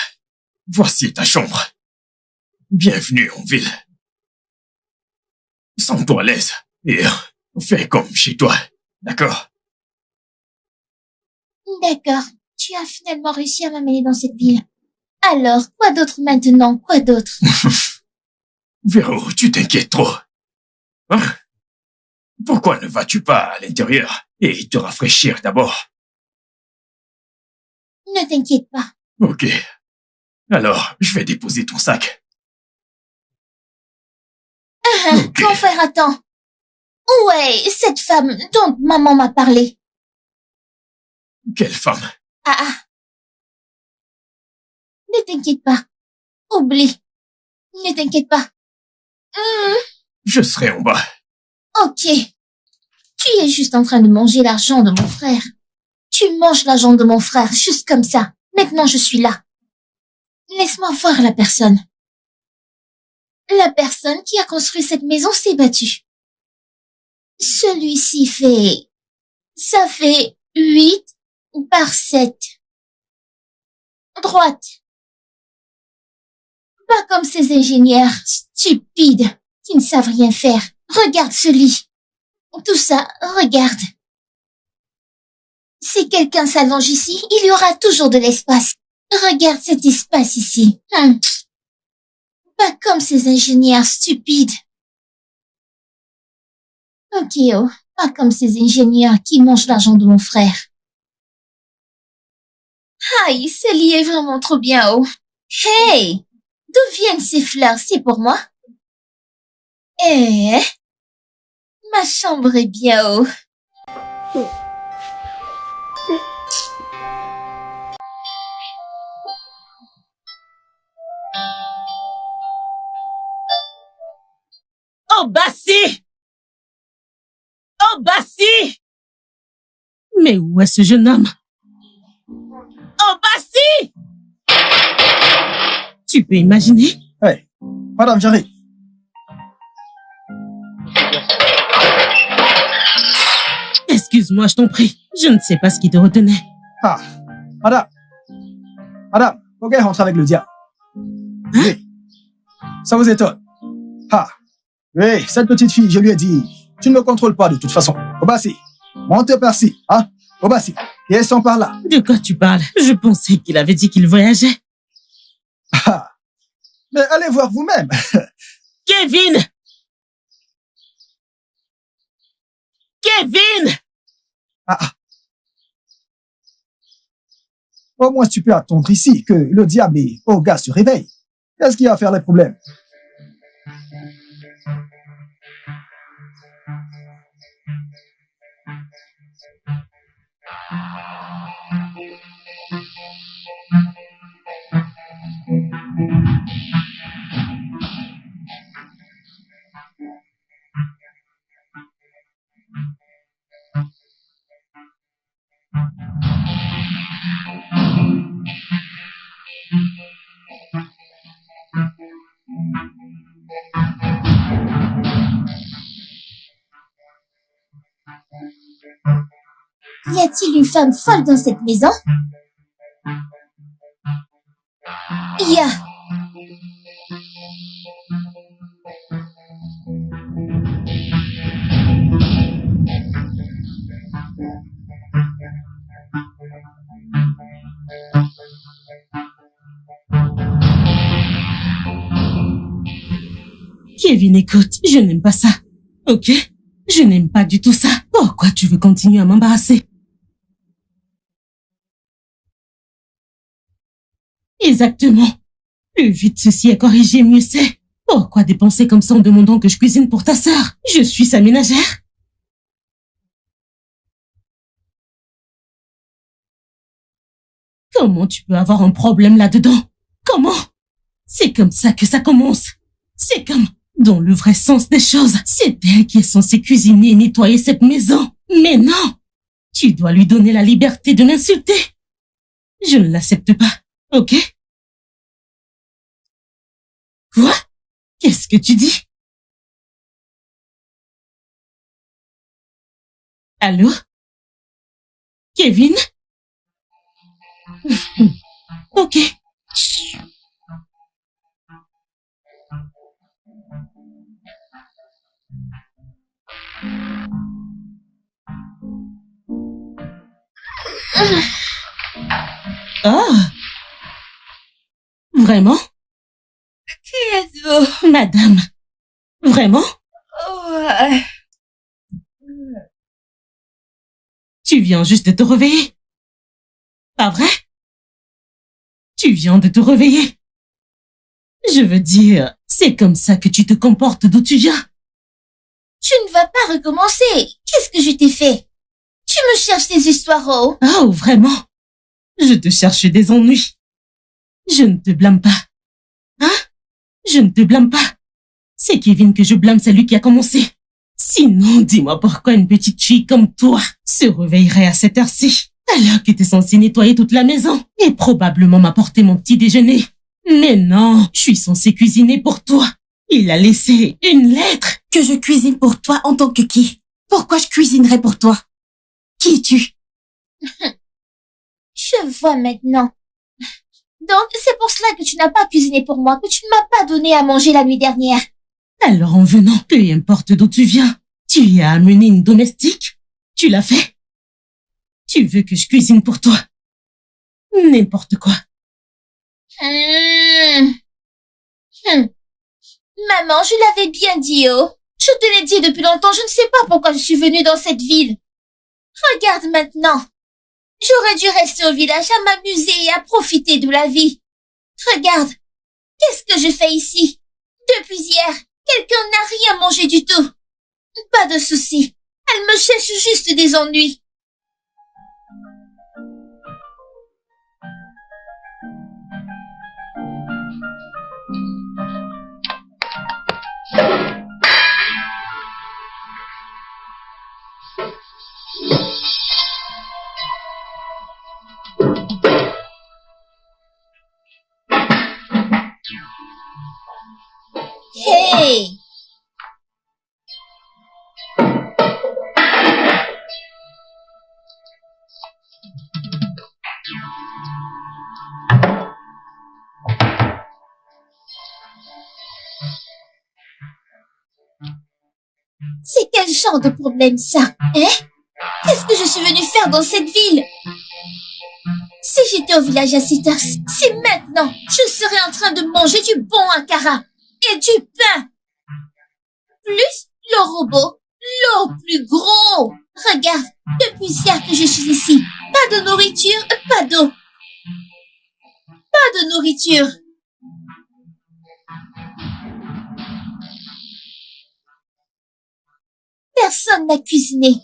voici ta chambre. Bienvenue en ville. Sens-toi à l'aise et fais comme chez toi, d'accord? D'accord. Tu as finalement réussi à m'amener dans cette ville. Alors, quoi d'autre maintenant? Quoi d'autre? Véro, tu t'inquiètes trop. Hein? Pourquoi ne vas-tu pas à l'intérieur et te rafraîchir d'abord? Ne t'inquiète pas. Ok. Alors, je vais déposer ton sac. Ok. Grand frère, attends. Où est cette femme dont maman m'a parlé? Quelle femme? Ah. Ne t'inquiète pas. Oublie. Ne t'inquiète pas. Je serai en bas. Ok. Tu es juste en train de manger l'argent de mon frère. Tu manges l'argent de mon frère, juste comme ça. Maintenant, je suis là. Laisse-moi voir la personne. La personne qui a construit cette maison s'est battue. Celui-ci fait... Ça fait 8 par 7. Droite. Pas comme ces ingénieurs stupides qui ne savent rien faire. Regarde ce lit. Tout ça, regarde. Si quelqu'un s'allonge ici, il y aura toujours de l'espace. Regarde cet espace ici. Pas comme ces ingénieurs stupides. Ok, oh. Pas comme ces ingénieurs qui mangent l'argent de mon frère. Aïe, ce lit est vraiment trop bien, oh. Hey! D'où viennent ces fleurs? C'est pour moi? Eh? Ma chambre est bien haut. Oh, Bassi! Oh, Bassi! Mais où est ce jeune homme? Oh, Bassi! Tu peux imaginer? Hey, madame, j'arrive. Excuse-moi, je t'en prie. Je ne sais pas ce qui te retenait. Ah, madame. Madame, faut qu'elle rentre avec le diable. Hein? Oui. Ça vous étonne? Ah. Oui, cette petite fille, je lui ai dit, tu ne me contrôles pas de toute façon. Obassi, monte par-ci, hein? Obassi, et sont par là. De quoi tu parles? Je pensais qu'il avait dit qu'il voyageait. Ah. Mais allez voir vous-même. Kevin! Kevin! Ah. Au moins, tu peux attendre ici que le diable et Olga se réveillent. Qu'est-ce qui va faire les problèmes? Y a-t-il une femme folle dans cette maison? Y a. Kevin, écoute, je n'aime pas ça. Ok? Je n'aime pas du tout ça. Pourquoi tu veux continuer à m'embarrasser? Exactement. Plus vite ceci est corrigé, mieux c'est. Pourquoi dépenser comme ça en demandant que je cuisine pour ta sœur? Je suis sa ménagère. Comment tu peux avoir un problème là-dedans? Comment? C'est comme ça que ça commence. C'est comme, dans le vrai sens des choses, c'est elle qui est censée cuisiner et nettoyer cette maison. Mais non! Tu dois lui donner la liberté de m'insulter. Je ne l'accepte pas, ok? Quoi? Qu'est-ce que tu dis? Allô? Kevin? Ok. Oh! Vraiment? Qui êtes-vous? Madame. Vraiment? Ouais. Tu viens juste de te réveiller. Pas vrai? Tu viens de te réveiller. Je veux dire, c'est comme ça que tu te comportes d'où tu viens. Tu ne vas pas recommencer. Qu'est-ce que je t'ai fait? Tu me cherches des histoires, oh? Oh, vraiment? Je te cherche des ennuis. Je ne te blâme pas. Hein? Je ne te blâme pas. C'est Kevin que je blâme, c'est lui qui a commencé. Sinon, dis-moi pourquoi une petite fille comme toi se réveillerait à cette heure-ci, alors que t'es censée nettoyer toute la maison et probablement m'apporter mon petit déjeuner. Mais non, je suis censée cuisiner pour toi. Il a laissé une lettre. Que je cuisine pour toi en tant que qui? Pourquoi je cuisinerais pour toi? Qui es-tu? Je vois maintenant. Donc, c'est pour cela que tu n'as pas cuisiné pour moi, que tu ne m'as pas donné à manger la nuit dernière. Alors en venant, peu importe d'où tu viens, tu y as amené une domestique? Tu l'as fait? Tu veux que je cuisine pour toi? N'importe quoi. Maman, je l'avais bien dit, oh. Je te l'ai dit depuis longtemps, je ne sais pas pourquoi je suis venue dans cette ville. Regarde maintenant. J'aurais dû rester au village à m'amuser et à profiter de la vie. Regarde. Qu'est-ce que je fais ici? Depuis hier, quelqu'un n'a rien mangé du tout. Pas de souci. Elle me cherche juste des ennuis. Hey! C'est quel genre de problème ça, hein? Qu'est-ce que je suis venue faire dans cette ville? Si j'étais au village à cette heure-ci, c'est maintenant, je serais en train de manger du bon akara et du pain. Plus le robot, l'eau plus gros. Regarde, depuis hier que je suis ici, pas de nourriture, pas d'eau. Pas de nourriture. Personne n'a cuisiné.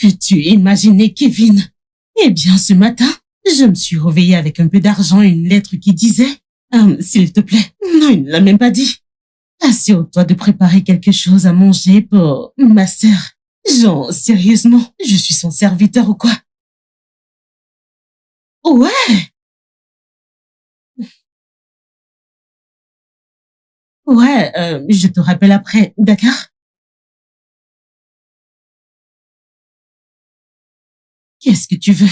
Peux-tu imaginer, Kevin? Eh bien, ce matin, je me suis réveillée avec un peu d'argent et une lettre qui disait s'il te plaît. Non, il ne l'a même pas dit. Assure-toi de préparer quelque chose à manger pour ma sœur. Genre, sérieusement, je suis son serviteur ou quoi? Ouais. Ouais, je te rappelle après, d'accord? Qu'est-ce que tu veux?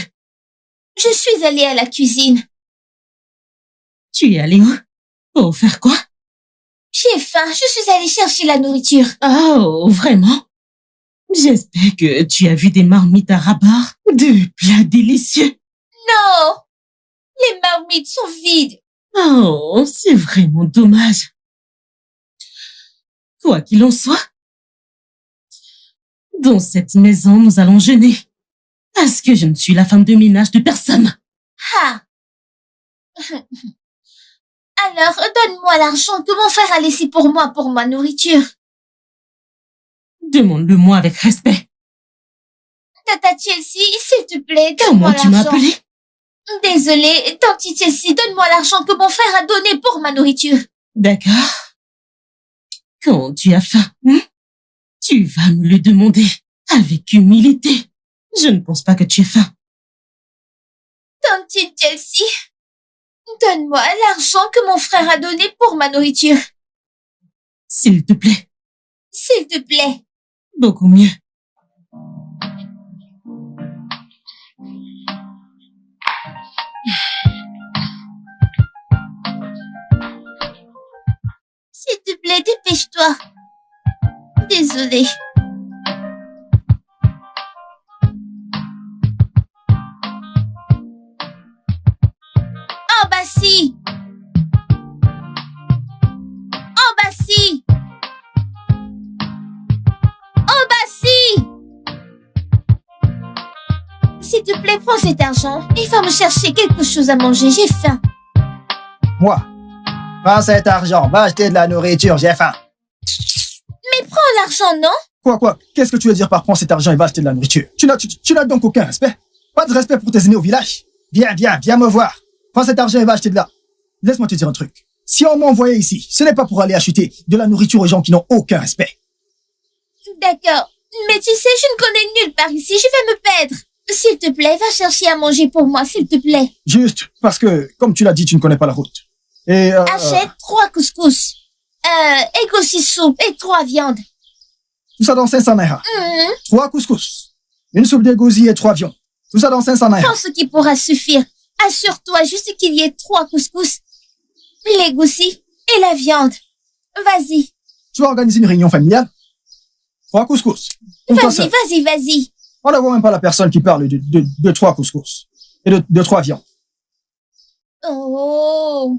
Je suis allée à la cuisine. Tu es allée où? Pour faire quoi? J'ai faim, je suis allée chercher la nourriture. Oh, vraiment? J'espère que tu as vu des marmites à rabat, de plats délicieux. Non! Les marmites sont vides. Oh, c'est vraiment dommage. Quoi qu'il en soit, dans cette maison, nous allons jeûner. Parce que je ne suis la femme de ménage de personne. Ah! Alors, donne-moi l'argent que mon frère a laissé pour moi pour ma nourriture. Demande-le-moi avec respect. Tata Chelsea, s'il te plaît, Comment donne-moi tu m'as l'argent. appelé? Désolée, Tante Chelsea, donne-moi l'argent que mon frère a donné pour ma nourriture. D'accord. Quand tu as faim, tu vas me le demander avec humilité. Je ne pense pas que tu aies faim. Tante Chelsea, donne-moi l'argent que mon frère a donné pour ma nourriture. S'il te plaît. S'il te plaît. Beaucoup mieux. S'il te plaît, dépêche-toi. Désolée. Oh bah si. Oh bah si. Oh bah si. S'il te plaît, prends cet argent et va me chercher quelque chose à manger, j'ai faim. Moi, prends cet argent, va acheter de la nourriture, j'ai faim. Mais prends l'argent, non? Quoi? Qu'est-ce que tu veux dire par prends cet argent et va acheter de la nourriture? Tu n'as donc aucun respect? Pas de respect pour tes aînés au village? Viens me voir. Prends cet argent et va acheter de la... Laisse-moi te dire un truc. Si on m'a envoyé ici, ce n'est pas pour aller acheter de la nourriture aux gens qui n'ont aucun respect. D'accord. Mais tu sais, je ne connais nulle part ici, je vais me perdre. S'il te plaît, va chercher à manger pour moi, s'il te plaît. Juste parce que, comme tu l'as dit, tu ne connais pas la route. Et Achète 3 couscous. Et aussi soupe et 3 viandes. tout ça dans 500 naira. Mhm. 3 couscous, une soupe d'égosi et 3 viandes. Tout ça dans 500 naira. Prends ce qui pourra suffire. Assure-toi juste qu'il y ait 3 couscous, les goussis et la viande. Vas-y, Tu vas organiser une réunion familiale. 3 couscous. Pour toi seul. vas-y. On ne voit même pas la personne qui parle de 3 couscous et de 3 viandes. Oh.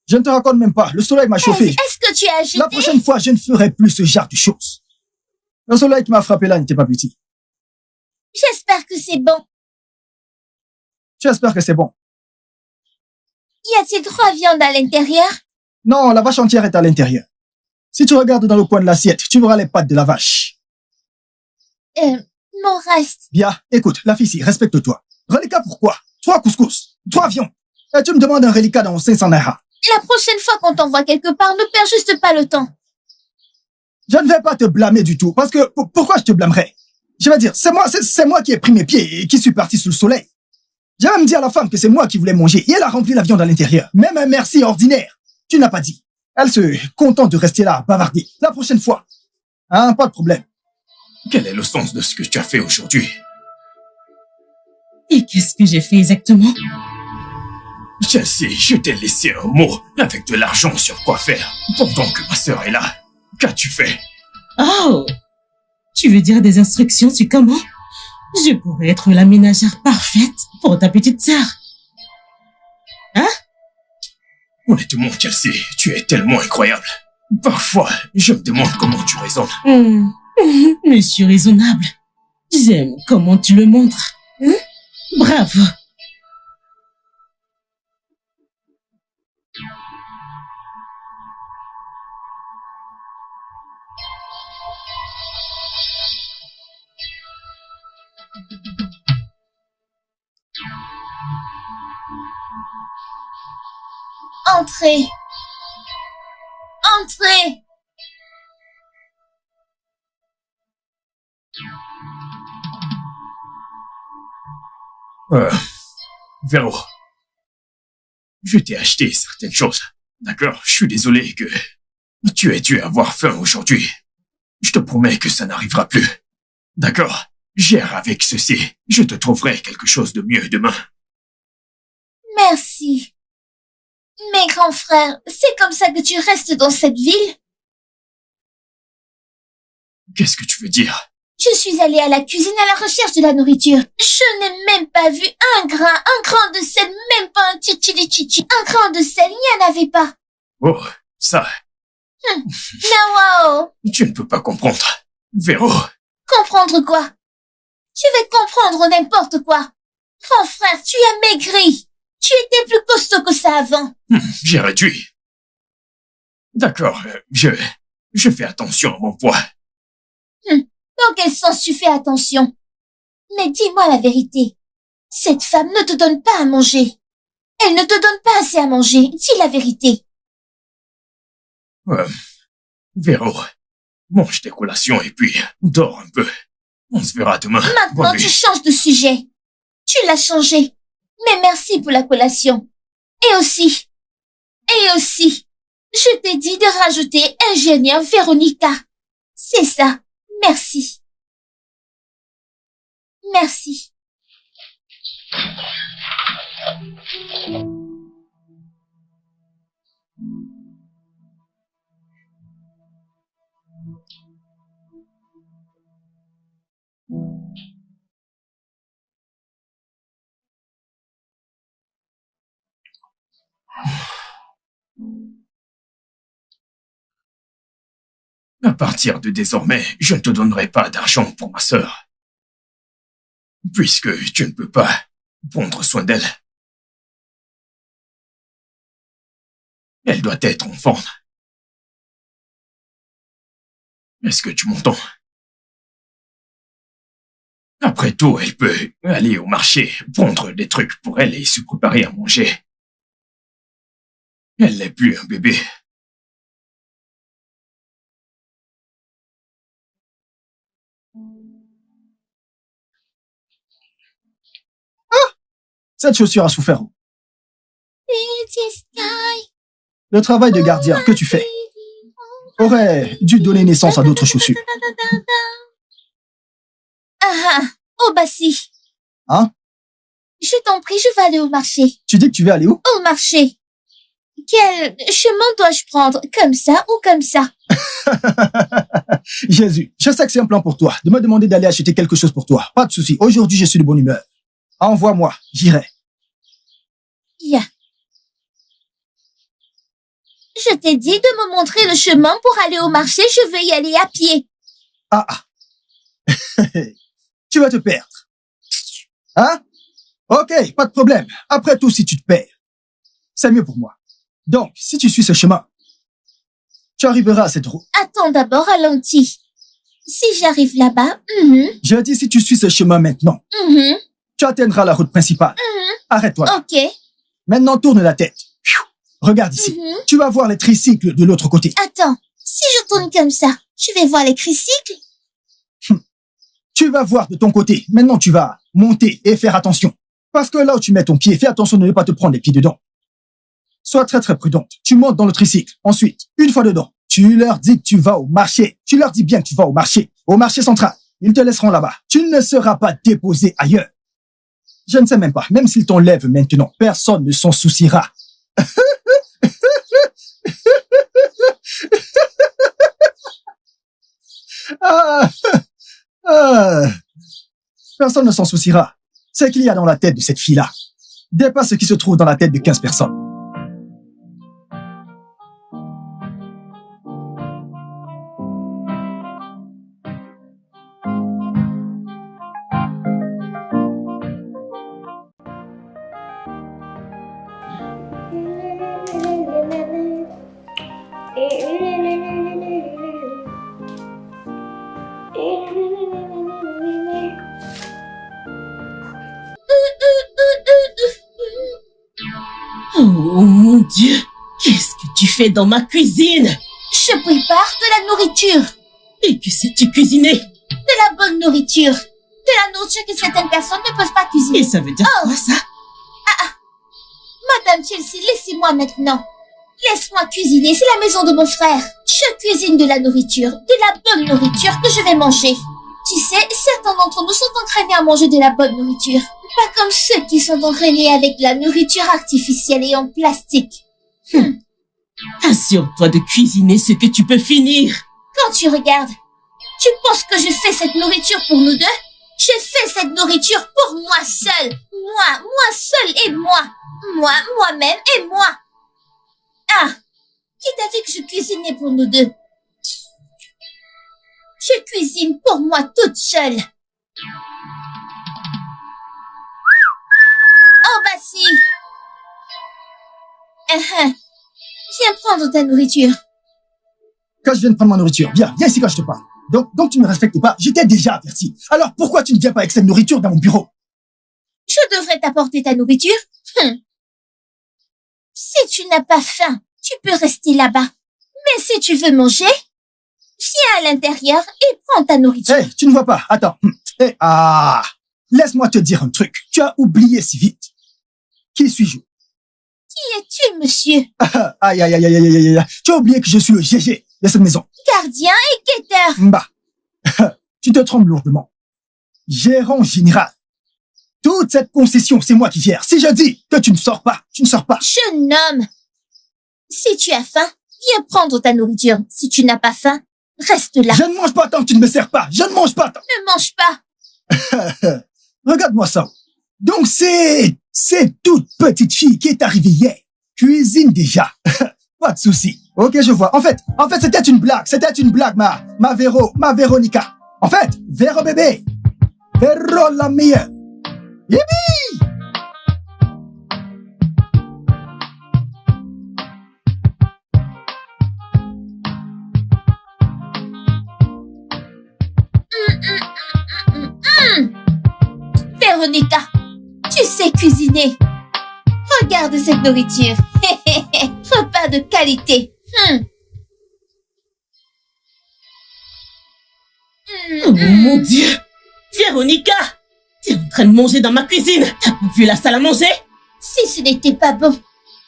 Je ne te raconte même pas. Le soleil m'a chauffé. Est-ce que tu as ajouté? La prochaine fois, je ne ferai plus ce genre de choses. Le soleil qui m'a frappé là n'était pas petit. J'espère que c'est bon. J'espère que c'est bon. Y a-t-il 3 viandes à l'intérieur? Non, la vache entière est à l'intérieur. Si tu regardes dans le coin de l'assiette, tu verras les pattes de la vache. Mon reste. Bien, écoute, la fille ici, respecte-toi. Reliquat pourquoi? 3 couscous, 3 viandes. Et tu me demandes un reliquat dans 500 naira. La prochaine fois qu'on t'envoie quelque part, ne perds juste pas le temps. Je ne vais pas te blâmer du tout, parce que pourquoi je te blâmerais? Je vais dire, c'est moi qui ai pris mes pieds et qui suis parti sous le soleil. J'ai même dit à la femme que c'est moi qui voulais manger et elle a rempli la viande à l'intérieur. Même un merci ordinaire, tu n'as pas dit. Elle se contente de rester là à bavarder. La prochaine fois, hein, pas de problème. Quel est le sens de ce que tu as fait aujourd'hui? Et qu'est-ce que j'ai fait exactement? Chelsea, je t'ai laissé un mot avec de l'argent sur quoi faire pendant que ma sœur est là. Qu'as-tu fait? Oh! Tu veux dire des instructions sur comment je pourrais être la ménagère parfaite pour ta petite sœur? Hein? Honnêtement, Chelsea, tu es tellement incroyable. Parfois, je me demande comment tu raisonnes. Monsieur raisonnable, j'aime comment tu le montres. Hein? Bravo. Entrez. Entrez. Véro, je t'ai acheté certaines choses. D'accord? Je suis désolé que tu aies dû avoir faim aujourd'hui. Je te promets que ça n'arrivera plus. D'accord? Gère avec ceci. Je te trouverai quelque chose de mieux demain. Merci. Mes grands frères, c'est comme ça que tu restes dans cette ville? Qu'est-ce que tu veux dire? Je suis allée à la cuisine à la recherche de la nourriture. Je n'ai même pas vu un grain de sel, même pas un chichi. Un grain de sel, il n'y en avait pas. Oh, ça, Nawao, tu ne peux pas comprendre. Véro, comprendre quoi? Tu vais comprendre n'importe quoi. Grand frère, tu as maigri. Tu étais plus costaud que ça avant. j'ai réduit. D'accord, je fais attention à mon poids. Dans quel sens tu fais attention? Mais dis-moi la vérité. Cette femme ne te donne pas à manger. Elle ne te donne pas assez à manger. Dis la vérité. Véro, mange tes collations et puis dors un peu. On se verra demain. Maintenant, Bonne nuit. tu changes de sujet. Tu l'as changé. Mais merci pour la collation. Et aussi, je t'ai dit de rajouter ingénieur Véronica. C'est ça. Merci. Merci. À partir de désormais, je ne te donnerai pas d'argent pour ma sœur. Puisque tu ne peux pas prendre soin d'elle. Elle doit être enfant. Est-ce que tu m'entends? Après tout, elle peut aller au marché, prendre des trucs pour elle et se préparer à manger. Elle n'est plus un bébé. Cette chaussure a souffert. Le travail de gardien que tu fais aurait dû donner naissance à d'autres chaussures. Oh, Bassi. Hein? Je t'en prie, je vais aller au marché. Tu dis que tu veux aller où? Au marché. Quel chemin dois-je prendre? Comme ça ou comme ça? Jésus, je sais que c'est un plan pour toi, de me demander d'aller acheter quelque chose pour toi. Pas de souci. Aujourd'hui, je suis de bonne humeur. Envoie-moi, j'irai. Yeah. Je t'ai dit de me montrer le chemin pour aller au marché, je vais y aller à pied. Ah. Tu vas te perdre. Hein? Ok, pas de problème. Après tout, si tu te perds, c'est mieux pour moi. Donc, si tu suis ce chemin, tu arriveras à cette route. Attends d'abord, ralentis. Si j'arrive là-bas, Je dis si tu suis ce chemin maintenant, tu atteindras la route principale. Arrête-toi là. Ok. Maintenant, tourne la tête. Regarde ici. Tu vas voir les tricycles de l'autre côté. Attends, si je tourne comme ça, je vais voir les tricycles. Tu vas voir de ton côté. Maintenant, tu vas monter et faire attention. Parce que là où tu mets ton pied, fais attention de ne pas te prendre les pieds dedans. Sois très très prudente. Tu montes dans le tricycle. Ensuite, une fois dedans, tu leur dis que tu vas au marché. Tu leur dis bien que tu vas au marché central. Ils te laisseront là-bas. Tu ne seras pas déposé ailleurs. Je ne sais même pas. Même s'ils t'enlèvent maintenant, personne ne s'en souciera. Personne ne s'en souciera. C'est qu'il y a dans la tête de cette fille-là dépasse ce qui se trouve dans la tête de 15 personnes. Oh mon Dieu, qu'est-ce que tu fais dans ma cuisine? Je prépare de la nourriture. Et que sais-tu cuisiner? De la bonne nourriture. De la nourriture que certaines personnes ne peuvent pas cuisiner. Et ça veut dire quoi ça? Madame Chelsea, laissez-moi maintenant. Laisse-moi cuisiner, c'est la maison de mon frère. Je cuisine de la nourriture, de la bonne nourriture que je vais manger. Tu sais, certains d'entre nous sont entraînés à manger de la bonne nourriture. Pas comme ceux qui sont entraînés avec de la nourriture artificielle et en plastique. Assure-toi de cuisiner ce que tu peux finir. Quand tu regardes, tu penses que je fais cette nourriture pour nous deux? Je fais cette nourriture pour moi seule. Moi seule et moi. Moi-même et moi. Ah, qui t'a dit que je cuisinais pour nous deux? Je cuisine pour moi toute seule. Oh, Bassi. Viens prendre ta nourriture. Quand je viens de prendre ma nourriture, viens ici quand je te parle. Donc tu ne me respectes pas, je t'ai déjà averti. Alors pourquoi tu ne viens pas avec cette nourriture dans mon bureau? Je devrais t'apporter ta nourriture. Si tu n'as pas faim, tu peux rester là-bas. Mais si tu veux manger, viens à l'intérieur et prends ta nourriture. Hey, tu ne vois pas, attends. Laisse-moi te dire un truc. Tu as oublié si vite. Qui suis-je? Qui es-tu, monsieur? Aïe. Tu as oublié que je suis le GG de cette maison. Gardien et guetteur. Bah, tu te trompes lourdement. Gérant général. Toute cette concession, c'est moi qui gère. Si je dis que tu ne sors pas, tu ne sors pas. Jeune homme, si tu as faim, viens prendre ta nourriture. Si tu n'as pas faim, reste là. Je ne mange pas tant que tu ne me sers pas. Je ne mange pas tant. Ne mange pas. Regarde-moi ça. Donc c'est toute petite fille qui est arrivée hier. Cuisine déjà. Pas de souci. Ok, je vois. En fait, c'était une blague. C'était une blague, ma Véronica. En fait, Véro bébé. Véro la meilleure. Yippee! Véronica, tu sais cuisiner. Regarde cette nourriture. Repas de qualité. Oh mon Dieu! Véronica! T'es en train de manger dans ma cuisine! T'as pas vu la salle à manger? Si ce n'était pas bon,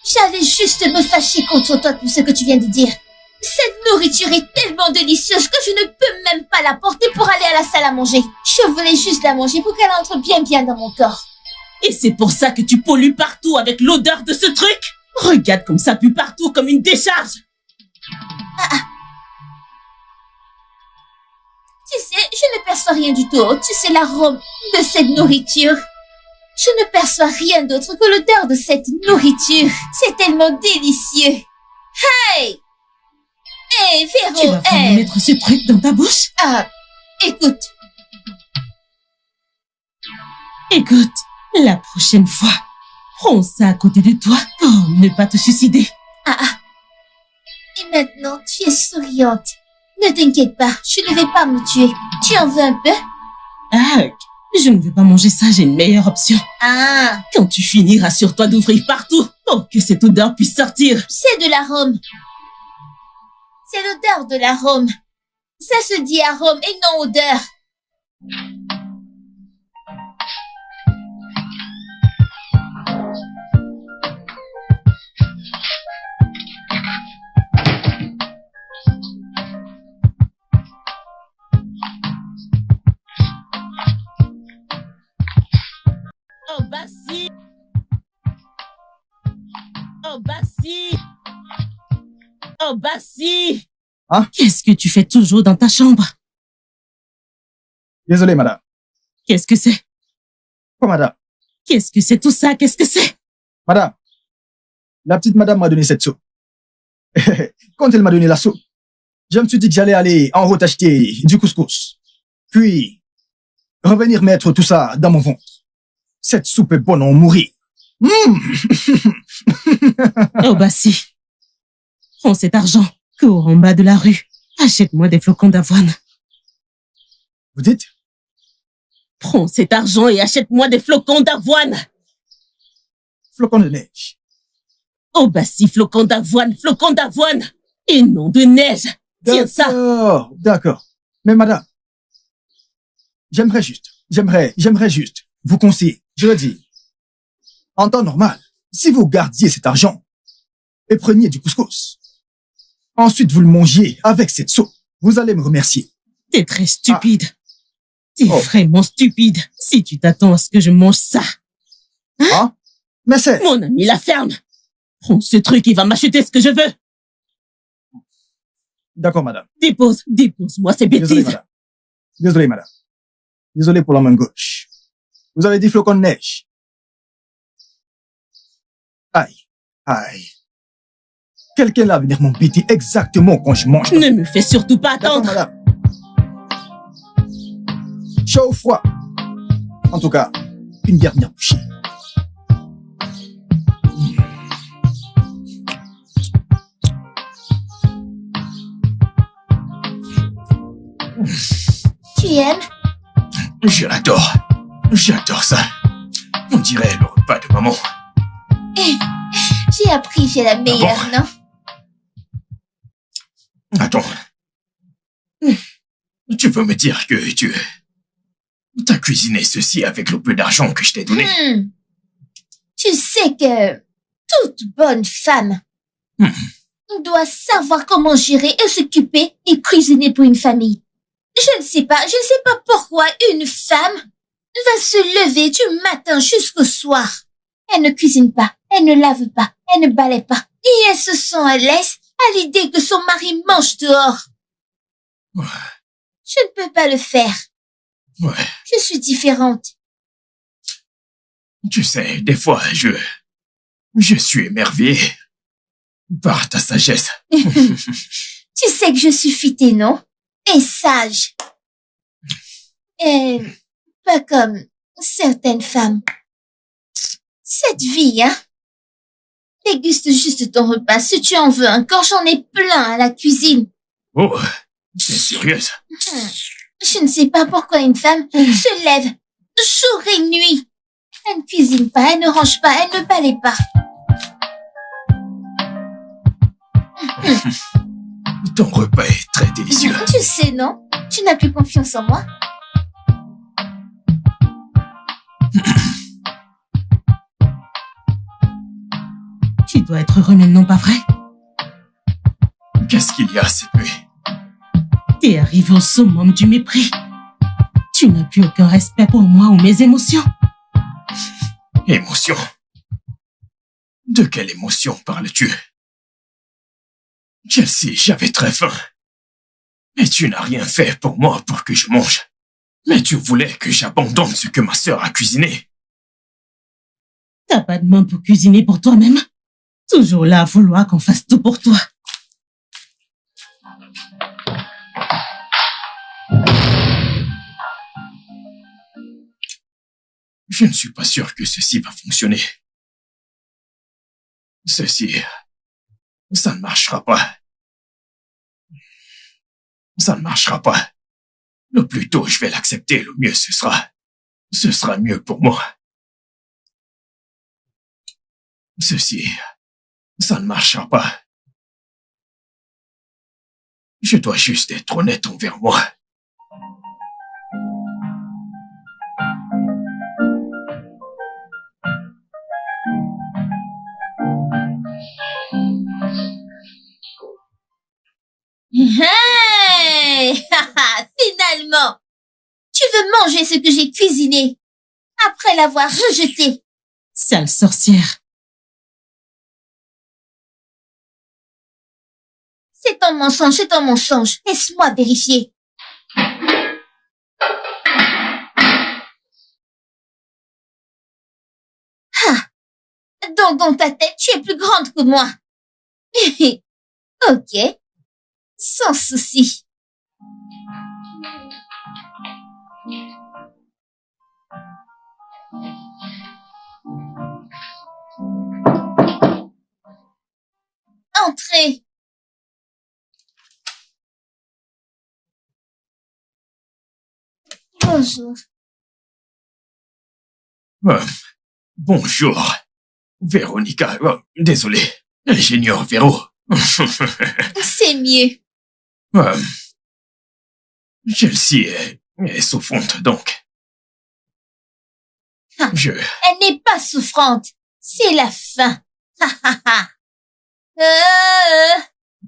j'allais juste me fâcher contre toi pour ce que tu viens de dire. Cette nourriture est tellement délicieuse que je ne peux même pas la porter pour aller à la salle à manger. Je voulais juste la manger pour qu'elle entre bien dans mon corps. Et c'est pour ça que tu pollues partout avec l'odeur de ce truc? Regarde comme ça pue partout comme une décharge! Tu sais, je ne perçois rien du tout. Tu sais l'arôme de cette nourriture. Je ne perçois rien d'autre que l'odeur de cette nourriture. C'est tellement délicieux. Hey! Hey, Véro, Tu vas vraiment mettre ce truc dans ta bouche? Ah, écoute. Écoute, la prochaine fois, prends ça à côté de toi pour ne pas te suicider. Et maintenant, tu es souriante. Ne t'inquiète pas, je ne vais pas me tuer. Tu en veux un peu? Ah, je ne veux pas manger ça, j'ai une meilleure option. Ah, Quand tu finiras, assure-toi d'ouvrir partout pour que cette odeur puisse sortir. c'est de l'arôme. C'est l'odeur de l'arôme. Ça se dit arôme et non odeur. Oh bah si! Oh bah si! Oh bah si! Hein? Qu'est-ce que tu fais toujours dans ta chambre? Désolé, madame. Qu'est-ce que c'est? Quoi, madame? Qu'est-ce que c'est tout ça? Qu'est-ce que c'est? Madame, la petite madame m'a donné cette soupe. Quand elle m'a donné la soupe, je me suis dit que j'allais aller en route acheter du couscous. Puis, revenir mettre tout ça dans mon ventre. Cette soupe est bonne à en mourir. Oh bah si. Prends cet argent, cours en bas de la rue. Achète-moi des flocons d'avoine. Vous dites? Prends cet argent et achète-moi des flocons d'avoine. Flocon de neige. Oh bah si, flocons d'avoine, et non de neige. Tiens ça. D'accord. Mais madame, j'aimerais juste vous conseiller. Je le dis, en temps normal, si vous gardiez cet argent et preniez du couscous, ensuite vous le mangiez avec cette soupe, vous allez me remercier. T'es très stupide. T'es Oh. vraiment stupide si tu t'attends à ce que je mange ça. Hein? Mais c'est... Mon ami, la ferme. Prends ce truc, il va m'acheter ce que je veux. D'accord, madame. Dépose-moi ces Désolé, bêtises. madame. Désolé, madame. Désolé pour la main gauche. Vous avez dit flocon de neige. Aïe. Quelqu'un va venir m'embêter exactement quand je mange. Ne me fais surtout pas D'accord, attendre. madame. Chaud ou froid? En tout cas, une dernière bouchée. Tu aimes? J'adore ça. On dirait le repas de maman. J'ai appris, j'ai la meilleure, non? Attends. Tu veux me dire que t'as cuisiné ceci avec le peu d'argent que je t'ai donné? Tu sais que toute bonne femme doit savoir comment gérer et s'occuper et cuisiner pour une famille. Je ne sais pas pourquoi une femme va se lever du matin jusqu'au soir. Elle ne cuisine pas, elle ne lave pas, elle ne balaie pas. Et elle se sent à l'aise à l'idée que son mari mange dehors. Ouais. Je ne peux pas le faire. Ouais. Je suis différente. Tu sais, des fois, je suis émerveillé par ta sagesse. Tu sais que je suis fitée, non? Et sage. Et pas comme certaines femmes. Cette vie, hein? Déguste juste ton repas. Si tu en veux encore, j'en ai plein à la cuisine. Oh, t'es sérieuse? Je ne sais pas pourquoi une femme se lève jour et nuit. Elle ne cuisine pas, elle ne range pas, elle ne balaie pas. Ton repas est très délicieux. Tu sais, non? Tu n'as plus confiance en moi? Tu dois être heureux maintenant, pas vrai? Qu'est-ce qu'il y a cette nuit? T'es arrivé au summum du mépris. Tu n'as plus aucun respect pour moi ou mes émotions. Émotion? De quelle émotion parles-tu? Chelsea, j'avais très faim. Et tu n'as rien fait pour moi pour que je mange. Mais tu voulais que j'abandonne ce que ma sœur a cuisiné. T'as pas de main pour cuisiner pour toi-même? Toujours là à vouloir qu'on fasse tout pour toi. Je ne suis pas sûr que ceci va fonctionner. Ceci, ça ne marchera pas. Ça ne marchera pas. Le plus tôt je vais l'accepter, le mieux ce sera. Ce sera mieux pour moi. Ceci, ça ne marchera pas. Je dois juste être honnête envers moi. Hey! Finalement! Tu veux manger ce que j'ai cuisiné après l'avoir rejeté. Sale sorcière. C'est un mensonge, c'est un mensonge. Laisse-moi vérifier. Ah! Donc dans ta tête, tu es plus grande que moi. Ok. Sans souci. Entrez. Bonjour. Bonjour. Véronica. Désolé. Ingénieur Véro. C'est mieux. Chelsea est souffrante, donc. Ah. Elle n'est pas souffrante. C'est la faim.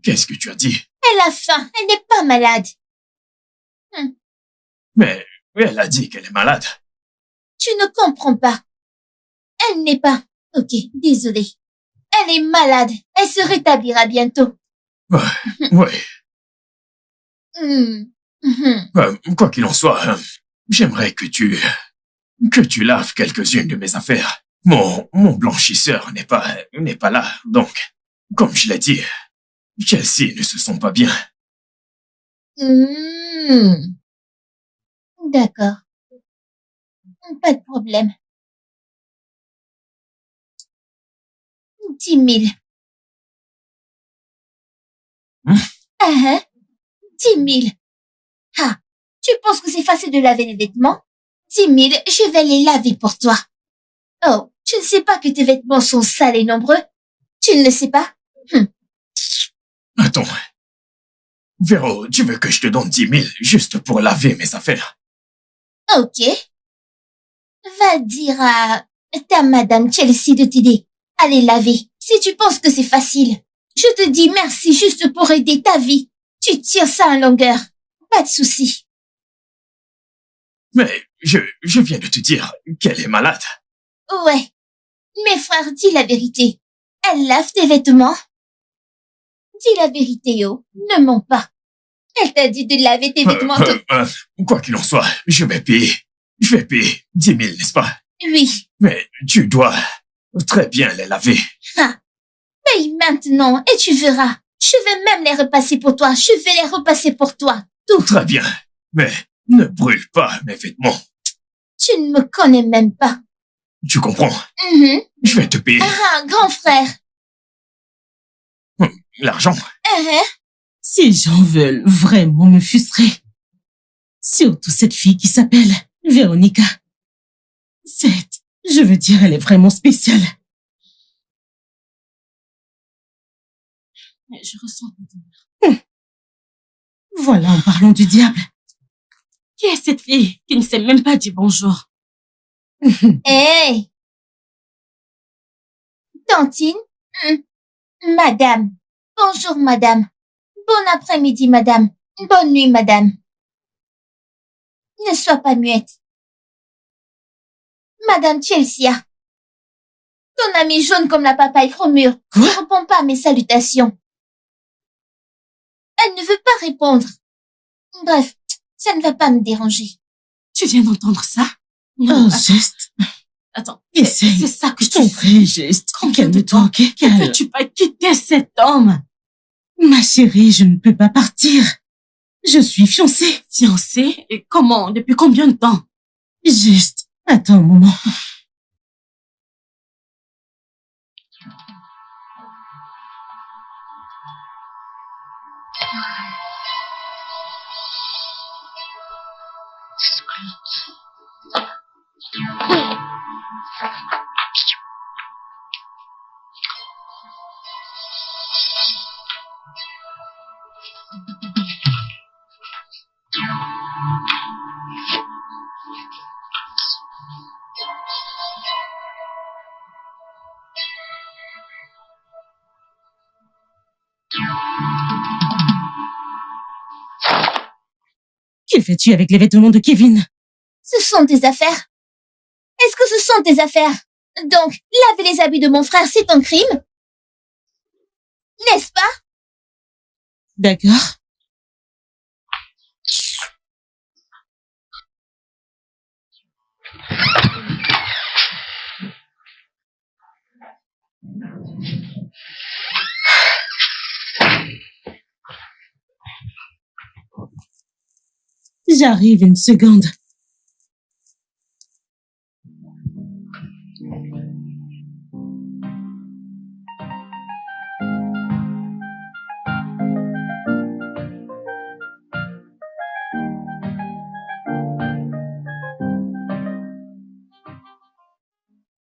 Qu'est-ce que tu as dit? Elle a faim. Elle n'est pas malade. Mais elle a dit qu'elle est malade. Tu ne comprends pas. Elle n'est pas... Ok, désolée. Elle est malade. Elle se rétablira bientôt. Ouais. Quoi qu'il en soit, j'aimerais que tu laves quelques-unes de mes affaires. Mon blanchisseur n'est pas là, donc, comme je l'ai dit, Chelsea ne se sent pas bien. D'accord. Pas de problème. 10 000. 10 000. Ah, tu penses que c'est facile de laver les vêtements? 10 000, je vais les laver pour toi. Oh, tu ne sais pas que tes vêtements sont sales et nombreux? Tu ne le sais pas? Attends. Véro, tu veux que je te donne 10 000 juste pour laver mes affaires? Ok. Va dire à ta madame Chelsea de t'aider à les laver. Si tu penses que c'est facile, je te dis merci juste pour aider ta vie. Tu tires ça en longueur. Pas de souci. Mais je viens de te dire qu'elle est malade. Ouais. Mes frères, dis la vérité. Elle lave tes vêtements? Dis la vérité, oh. Ne mens pas. Elle t'a dit de laver tes vêtements. Quoi qu'il en soit, je vais payer. Je vais payer 10 000, n'est-ce pas? Oui. Mais tu dois très bien les laver. Ah. Paye maintenant et tu verras. Je vais même les repasser pour toi. Je vais les repasser pour toi. Tout. Très bien. Mais ne brûle pas mes vêtements. Tu ne me connais même pas. Tu comprends? Je vais te payer. Grand frère. L'argent? Ces gens veulent vraiment me frustrer. Surtout cette fille qui s'appelle Véronica. Elle est vraiment spéciale. Je ressens la douleur. Voilà, en parlant du diable. Qui est cette fille qui ne sait même pas dire bonjour? Hé! Tantine? Madame. Bonjour, madame. Bon après-midi, madame. Bonne nuit, madame. Ne sois pas muette. Madame Chelsea. Ton amie jaune comme la papaye Romure ne répond pas à mes salutations. Elle ne veut pas répondre. Bref, ça ne va pas me déranger. Tu viens d'entendre ça? Non, Geste. Attends, Essaye. c'est ça que Je t'en prie, Geste. Calme-toi, Ne peux-tu pas quitter cet homme? Ma chérie, je ne peux pas partir. Je suis fiancée. Fiancée? Et comment? Depuis combien de temps? Juste, attends un moment. Que fais-tu avec les vêtements de Kevin? Ce sont tes affaires. Est-ce que ce sont tes affaires? Donc, laver les habits de mon frère, c'est un crime? N'est-ce pas? D'accord. J'arrive une seconde.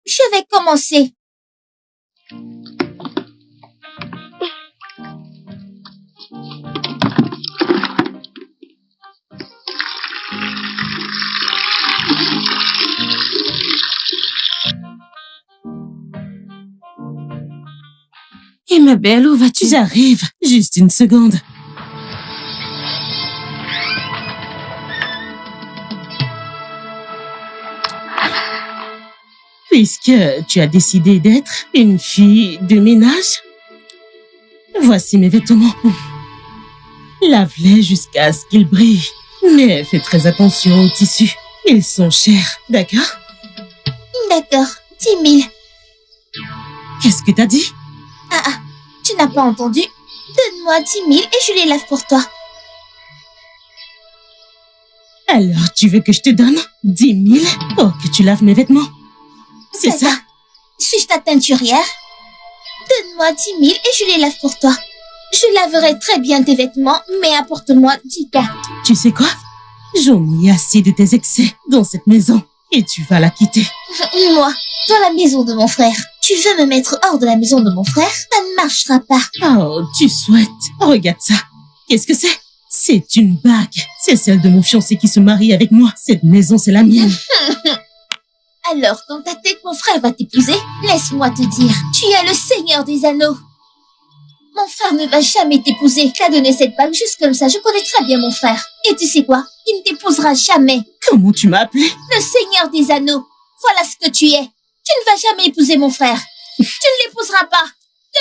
Je vais commencer. Et ma belle, où vas-tu? J'arrive. Juste une seconde. Puisque tu as décidé d'être une fille de ménage, voici mes vêtements. Lave-les jusqu'à ce qu'ils brillent. Mais fais très attention aux tissus. Ils sont chers, d'accord? D'accord, 10 000. Qu'est-ce que t'as dit? Tu n'as pas entendu? Donne-moi 10 000 et je les lave pour toi. Alors, tu veux que je te donne 10 000 pour que tu laves mes vêtements? C'est ça? Dada, suis-je ta teinturière? Donne-moi 10 000 et je les lave pour toi. Je laverai très bien tes vêtements, mais apporte-moi 10 cas. Tu sais quoi? J'en ai assez de tes excès dans cette maison et tu vas la quitter. Moi, dans la maison de mon frère. Tu veux me mettre hors de la maison de mon frère? Ça ne marchera pas. Oh, tu souhaites. Regarde ça. Qu'est-ce que c'est? C'est une bague. C'est celle de mon fiancé qui se marie avec moi. Cette maison, c'est la mienne. Alors, dans ta tête, mon frère va t'épouser? Laisse-moi te dire, tu es le Seigneur des Anneaux. Mon frère ne va jamais t'épouser. Il t'a donné cette bague juste comme ça. Je connais très bien mon frère. Et tu sais quoi? Il ne t'épousera jamais. Comment tu m'as appelé? Le Seigneur des Anneaux. Voilà ce que tu es. Tu ne vas jamais épouser mon frère. Tu ne l'épouseras pas.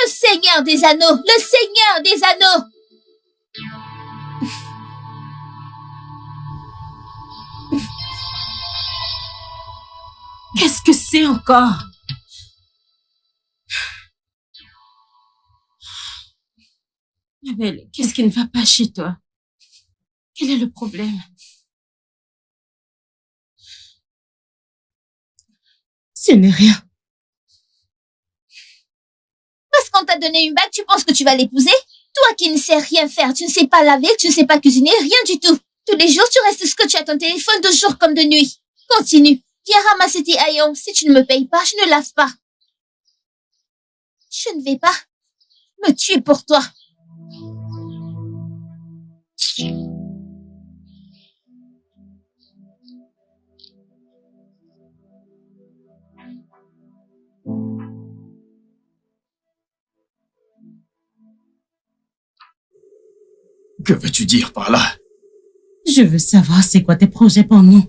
Le Seigneur des Anneaux. Le Seigneur des Anneaux. Qu'est-ce que c'est encore? Ma belle, qu'est-ce qui ne va pas chez toi? Quel est le problème? Ce n'est rien. Parce qu'on t'a donné une bague, tu penses que tu vas l'épouser? Toi qui ne sais rien faire, tu ne sais pas laver, tu ne sais pas cuisiner, rien du tout. Tous les jours, tu restes scotché à ton téléphone de jour comme de nuit. Continue. Viens ramasser tes haillons. Si tu ne me payes pas, je ne lave pas. Je ne vais pas me tuer pour toi. Que veux-tu dire par là? Je veux savoir c'est quoi tes projets pour nous.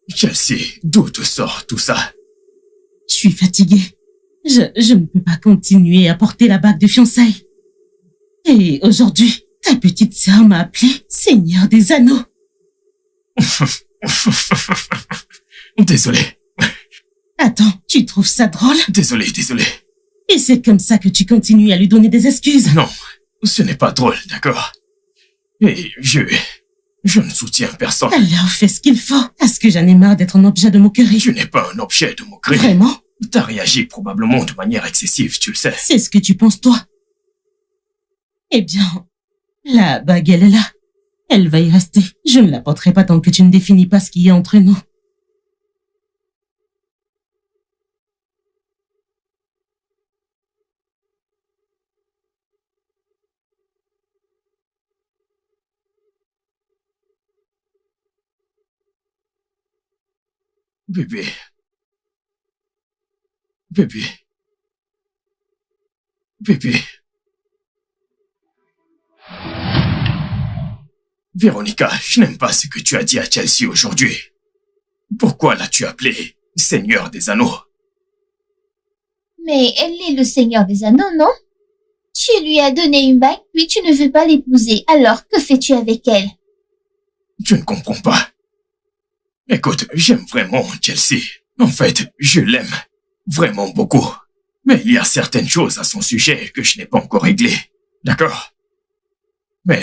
Chelsea, d'où te sort tout ça? Je suis fatiguée. Je ne peux pas continuer à porter la bague de fiançailles. Et aujourd'hui, ta petite sœur m'a appelé Seigneur des Anneaux. Désolé. Attends, tu trouves ça drôle? Désolé. Et c'est comme ça que tu continues à lui donner des excuses? Non, ce n'est pas drôle, d'accord? Et je ne soutiens personne. Alors fais ce qu'il faut, parce que j'en ai marre d'être un objet de moquerie. Tu n'es pas un objet de moquerie. Vraiment? T'as réagi probablement de manière excessive, tu le sais. C'est ce que tu penses, toi. Eh bien, la bague, elle est là. Elle va y rester. Je ne la porterai pas tant que tu ne définis pas ce qu'il y a entre nous. Bébé. Véronica, je n'aime pas ce que tu as dit à Chelsea aujourd'hui. Pourquoi l'as-tu appelé Seigneur des Anneaux? Mais elle est le Seigneur des Anneaux, non? Tu lui as donné une bague, puis tu ne veux pas l'épouser. Alors, que fais-tu avec elle? Je ne comprends pas. Écoute, j'aime vraiment Chelsea. En fait, je l'aime vraiment beaucoup. Mais il y a certaines choses à son sujet que je n'ai pas encore réglées. D'accord? Mais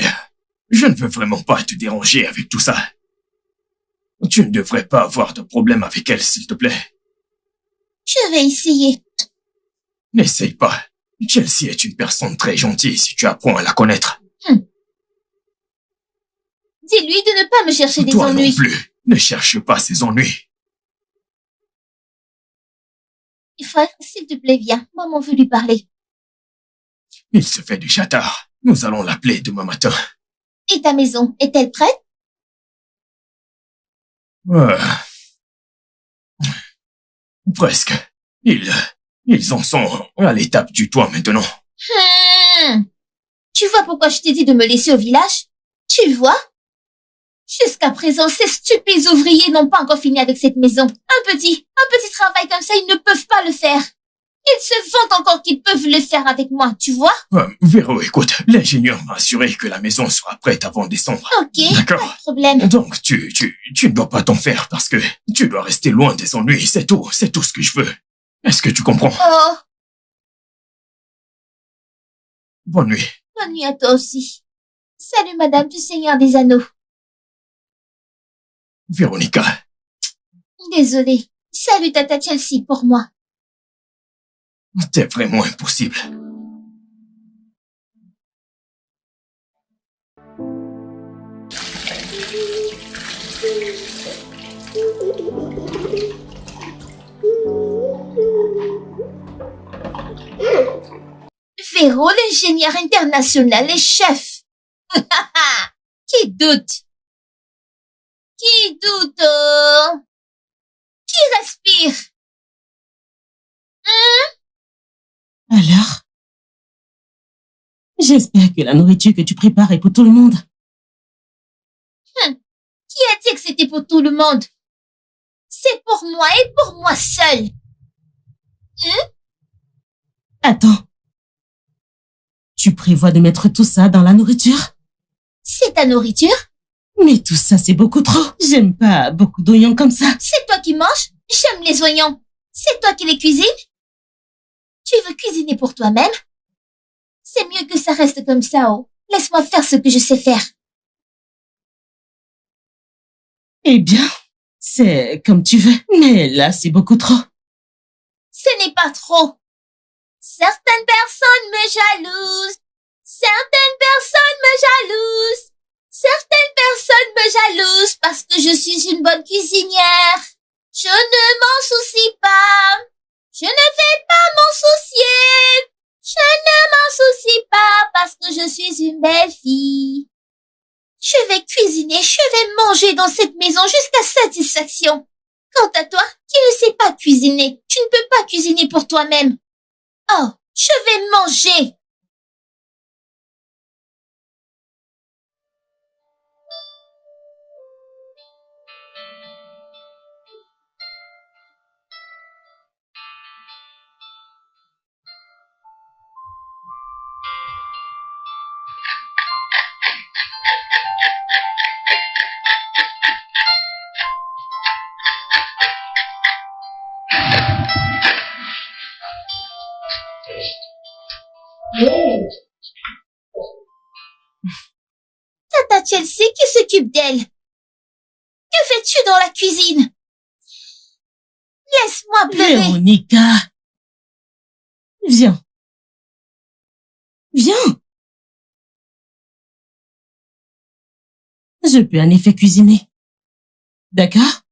je ne veux vraiment pas te déranger avec tout ça. Tu ne devrais pas avoir de problème avec elle, s'il te plaît. Je vais essayer. N'essaye pas. Chelsea est une personne très gentille si tu apprends à la connaître. Dis-lui de ne pas me chercher des Toi ennuis. non plus. Ne cherche pas ses ennuis. Frère, s'il te plaît, viens. Maman veut lui parler. Il se fait déjà tard. Nous allons l'appeler demain matin. Et ta maison, est-elle prête? Presque. Ils en sont à l'étape du toit maintenant. Tu vois pourquoi je t'ai dit de me laisser au village? Tu vois? Jusqu'à présent, ces stupides ouvriers n'ont pas encore fini avec cette maison. Un petit travail comme ça, ils ne peuvent pas le faire. Ils se vantent encore qu'ils peuvent le faire avec moi, tu vois? Véro, écoute, l'ingénieur m'a assuré que la maison sera prête avant décembre. Ok, D'accord. pas de problème. Donc, tu ne dois pas t'en faire parce que tu dois rester loin des ennuis, c'est tout ce que je veux. Est-ce que tu comprends? Oh, Bonne nuit. bonne nuit à toi aussi. Salut madame du Seigneur des Anneaux. Véronica, Désolée. Salut tata Chelsea pour moi. t'es vraiment impossible. Véro, l'ingénieur international et chef. Qui doute? Qui doute? Qui respire? Alors? J'espère que la nourriture que tu prépares est pour tout le monde. Qui a dit que c'était pour tout le monde? C'est pour moi et pour moi seul. Attends. Tu prévois de mettre tout ça dans la nourriture? C'est ta nourriture? Mais tout ça, c'est beaucoup trop. J'aime pas beaucoup d'oignons comme ça. C'est toi qui manges? J'aime les oignons. C'est toi qui les cuisines? Tu veux cuisiner pour toi-même? C'est mieux que ça reste comme ça, oh. Laisse-moi faire ce que je sais faire. Eh bien, c'est comme tu veux. Mais là, c'est beaucoup trop. Ce n'est pas trop. Certaines personnes me jalousent. Certaines personnes me jalousent. Certaines personnes me jalousent parce que je suis une bonne cuisinière. Je ne m'en soucie pas. Je ne vais pas m'en soucier. Je ne m'en soucie pas parce que je suis une belle fille. manger dans cette maison jusqu'à satisfaction. Quant à toi, qui ne sais pas cuisiner, tu ne peux pas cuisiner pour toi-même. Oh, je vais manger. Tata Chelsea qui s'occupe d'elle. Que fais-tu dans la cuisine? Laisse-moi pleurer. Véronica. Viens. Viens. Je peux en effet cuisiner. D'accord?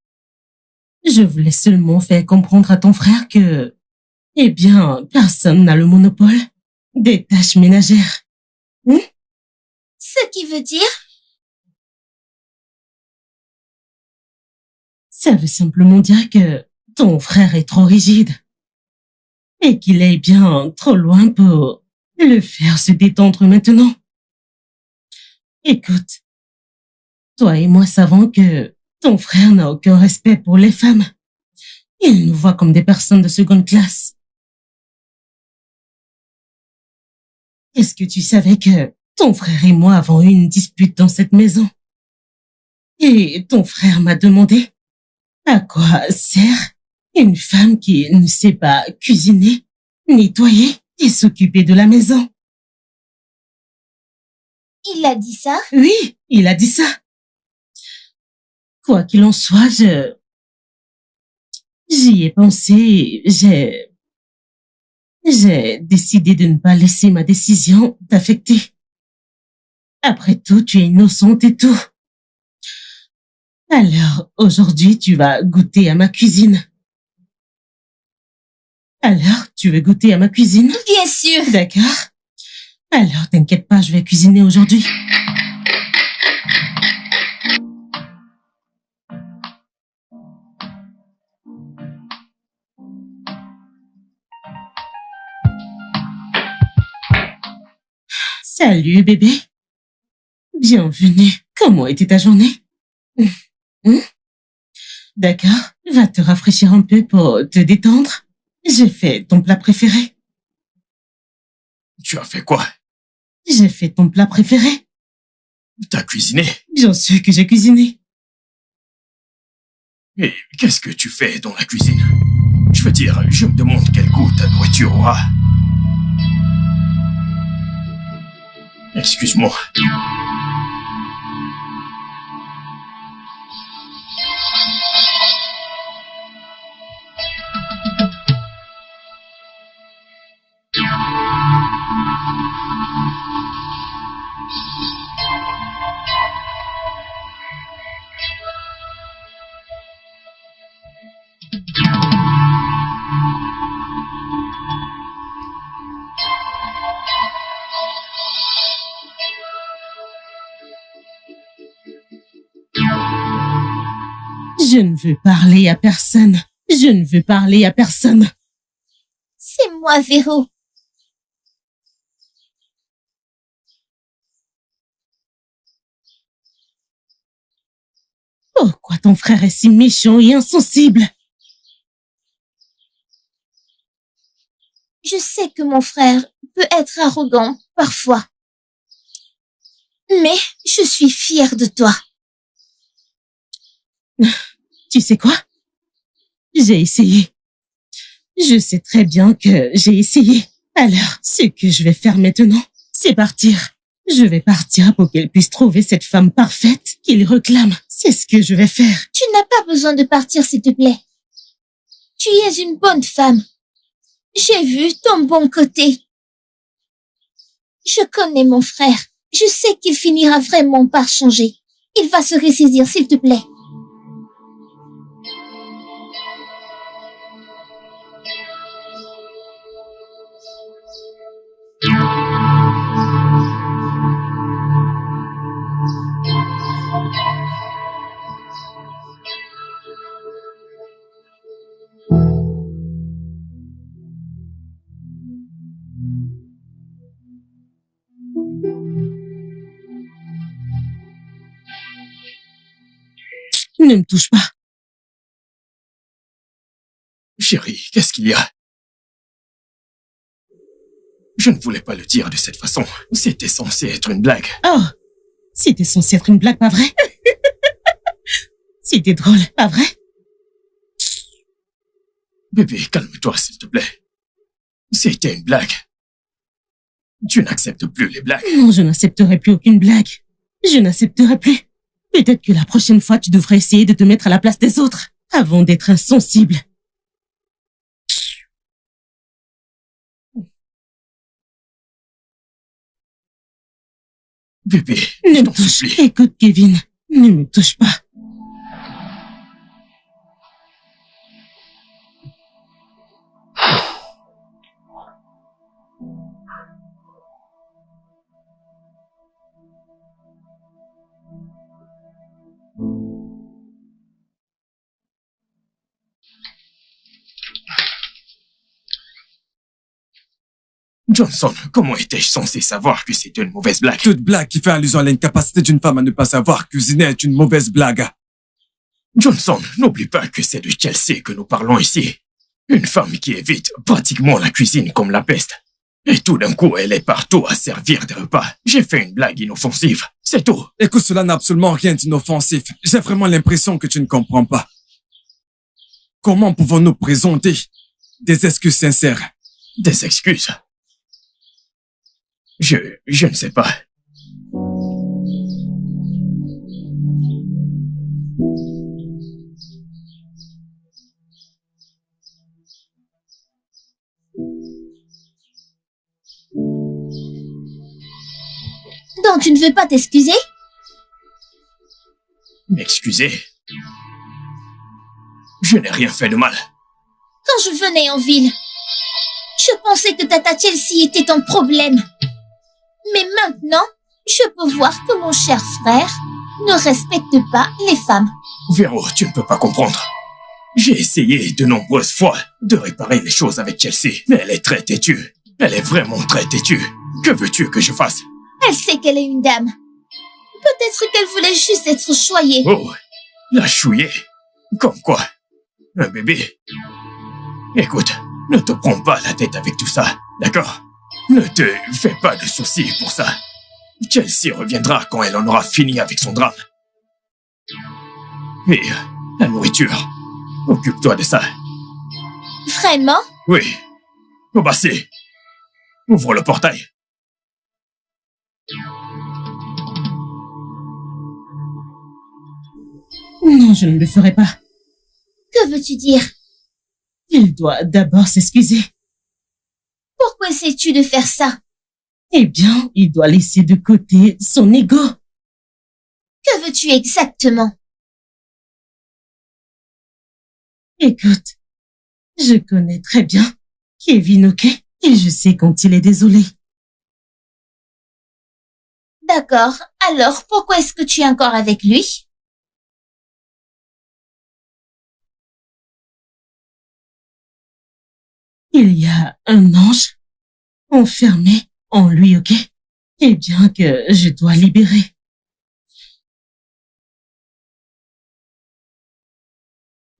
Je voulais seulement faire comprendre à ton frère que, eh bien, personne n'a le monopole des tâches ménagères. Ce qui veut dire? Ça veut simplement dire que ton frère est trop rigide et qu'il est bien trop loin pour le faire se détendre maintenant. Écoute, toi et moi savons que ton frère n'a aucun respect pour les femmes. Il nous voit comme des personnes de seconde classe. Est-ce que tu savais que ton frère et moi avons eu une dispute dans cette maison? Et ton frère m'a demandé à quoi sert une femme qui ne sait pas cuisiner, nettoyer et s'occuper de la maison? Il a dit ça? Oui, il a dit ça. Quoi qu'il en soit, j'y ai pensé, j'ai décidé de ne pas laisser ma décision t'affecter. Après tout, tu es innocente et tout. Alors, aujourd'hui, tu vas goûter à ma cuisine. Alors, tu veux goûter à ma cuisine? Bien sûr. D'accord. Alors, t'inquiète pas, je vais cuisiner aujourd'hui. Salut, bébé. Bienvenue. Comment était ta journée? D'accord. Va te rafraîchir un peu pour te détendre. J'ai fait ton plat préféré. Tu as fait quoi? J'ai fait ton plat préféré. T'as cuisiné? Bien sûr que j'ai cuisiné. Et qu'est-ce que tu fais dans la cuisine? Je veux dire, je me demande quel goût ta nourriture aura. Excuse-moi. Je ne veux parler à personne. Je ne veux parler à personne. C'est moi, Véro. Pourquoi ton frère est si méchant et insensible? Je sais que mon frère peut être arrogant, parfois. Mais je suis fière de toi. Tu sais quoi? J'ai essayé. Je sais très bien que j'ai essayé. Alors, ce que je vais faire maintenant, c'est partir. Je vais partir pour qu'elle puisse trouver cette femme parfaite qu'il réclame. C'est ce que je vais faire. Tu n'as pas besoin de partir, s'il te plaît. Tu es une bonne femme. J'ai vu ton bon côté. Je connais mon frère. Je sais qu'il finira vraiment par changer. Il va se ressaisir, s'il te plaît. Ne me touche pas. Chérie, qu'est-ce qu'il y a? Je ne voulais pas le dire de cette façon. C'était censé être une blague. Oh, c'était censé être une blague, pas vrai? C'était drôle, pas vrai? Bébé, calme-toi, s'il te plaît. C'était une blague. Tu n'acceptes plus les blagues. Non, je n'accepterai plus aucune blague. Je n'accepterai plus. Peut-être que la prochaine fois, tu devrais essayer de te mettre à la place des autres, avant d'être insensible. Bébé, Ne je me t'en touche. supplie. Écoute, Kevin, ne me touche pas. Johnson, comment étais-je censé savoir que c'était une mauvaise blague? Toute blague qui fait allusion à l'incapacité d'une femme à ne pas savoir cuisiner est une mauvaise blague. Johnson, n'oublie pas que c'est de Chelsea que nous parlons ici. Une femme qui évite pratiquement la cuisine comme la peste. Et tout d'un coup, elle est partout à servir des repas. J'ai fait une blague inoffensive, c'est tout. Écoute, cela n'a absolument rien d'inoffensif. J'ai vraiment l'impression que tu ne comprends pas. Comment pouvons-nous présenter des excuses sincères? Des excuses. Je ne sais pas. Donc tu ne veux pas t'excuser? M'excuser? Je n'ai rien fait de mal. Quand je venais en ville, je pensais que Tata Chelsea était ton problème. Mais maintenant, je peux voir que mon cher frère ne respecte pas les femmes. Véro, tu ne peux pas comprendre. J'ai essayé de nombreuses fois de réparer les choses avec Chelsea, mais elle est très têtue. Elle est vraiment très têtue. Que veux-tu que je fasse? Elle sait qu'elle est une dame. Peut-être qu'elle voulait juste être choyée. Oh, la chouiller? Comme quoi? Un bébé? Écoute, ne te prends pas la tête avec tout ça, d'accord? Ne te fais pas de soucis pour ça. Chelsea reviendra quand elle en aura fini avec son drame. Et la nourriture, occupe-toi de ça. Vraiment? Oui. Obassi, ouvre le portail. Non, je ne le ferai pas. Que veux-tu dire? Il doit d'abord s'excuser. Pourquoi essaies-tu de faire ça? Eh bien, il doit laisser de côté son ego. Que veux-tu exactement? Écoute, je connais très bien Kevin, ok? Et je sais quand il est désolé. D'accord. Alors, pourquoi est-ce que tu es encore avec lui? Il y a un ange enfermé en lui, ok? Eh bien que je dois libérer.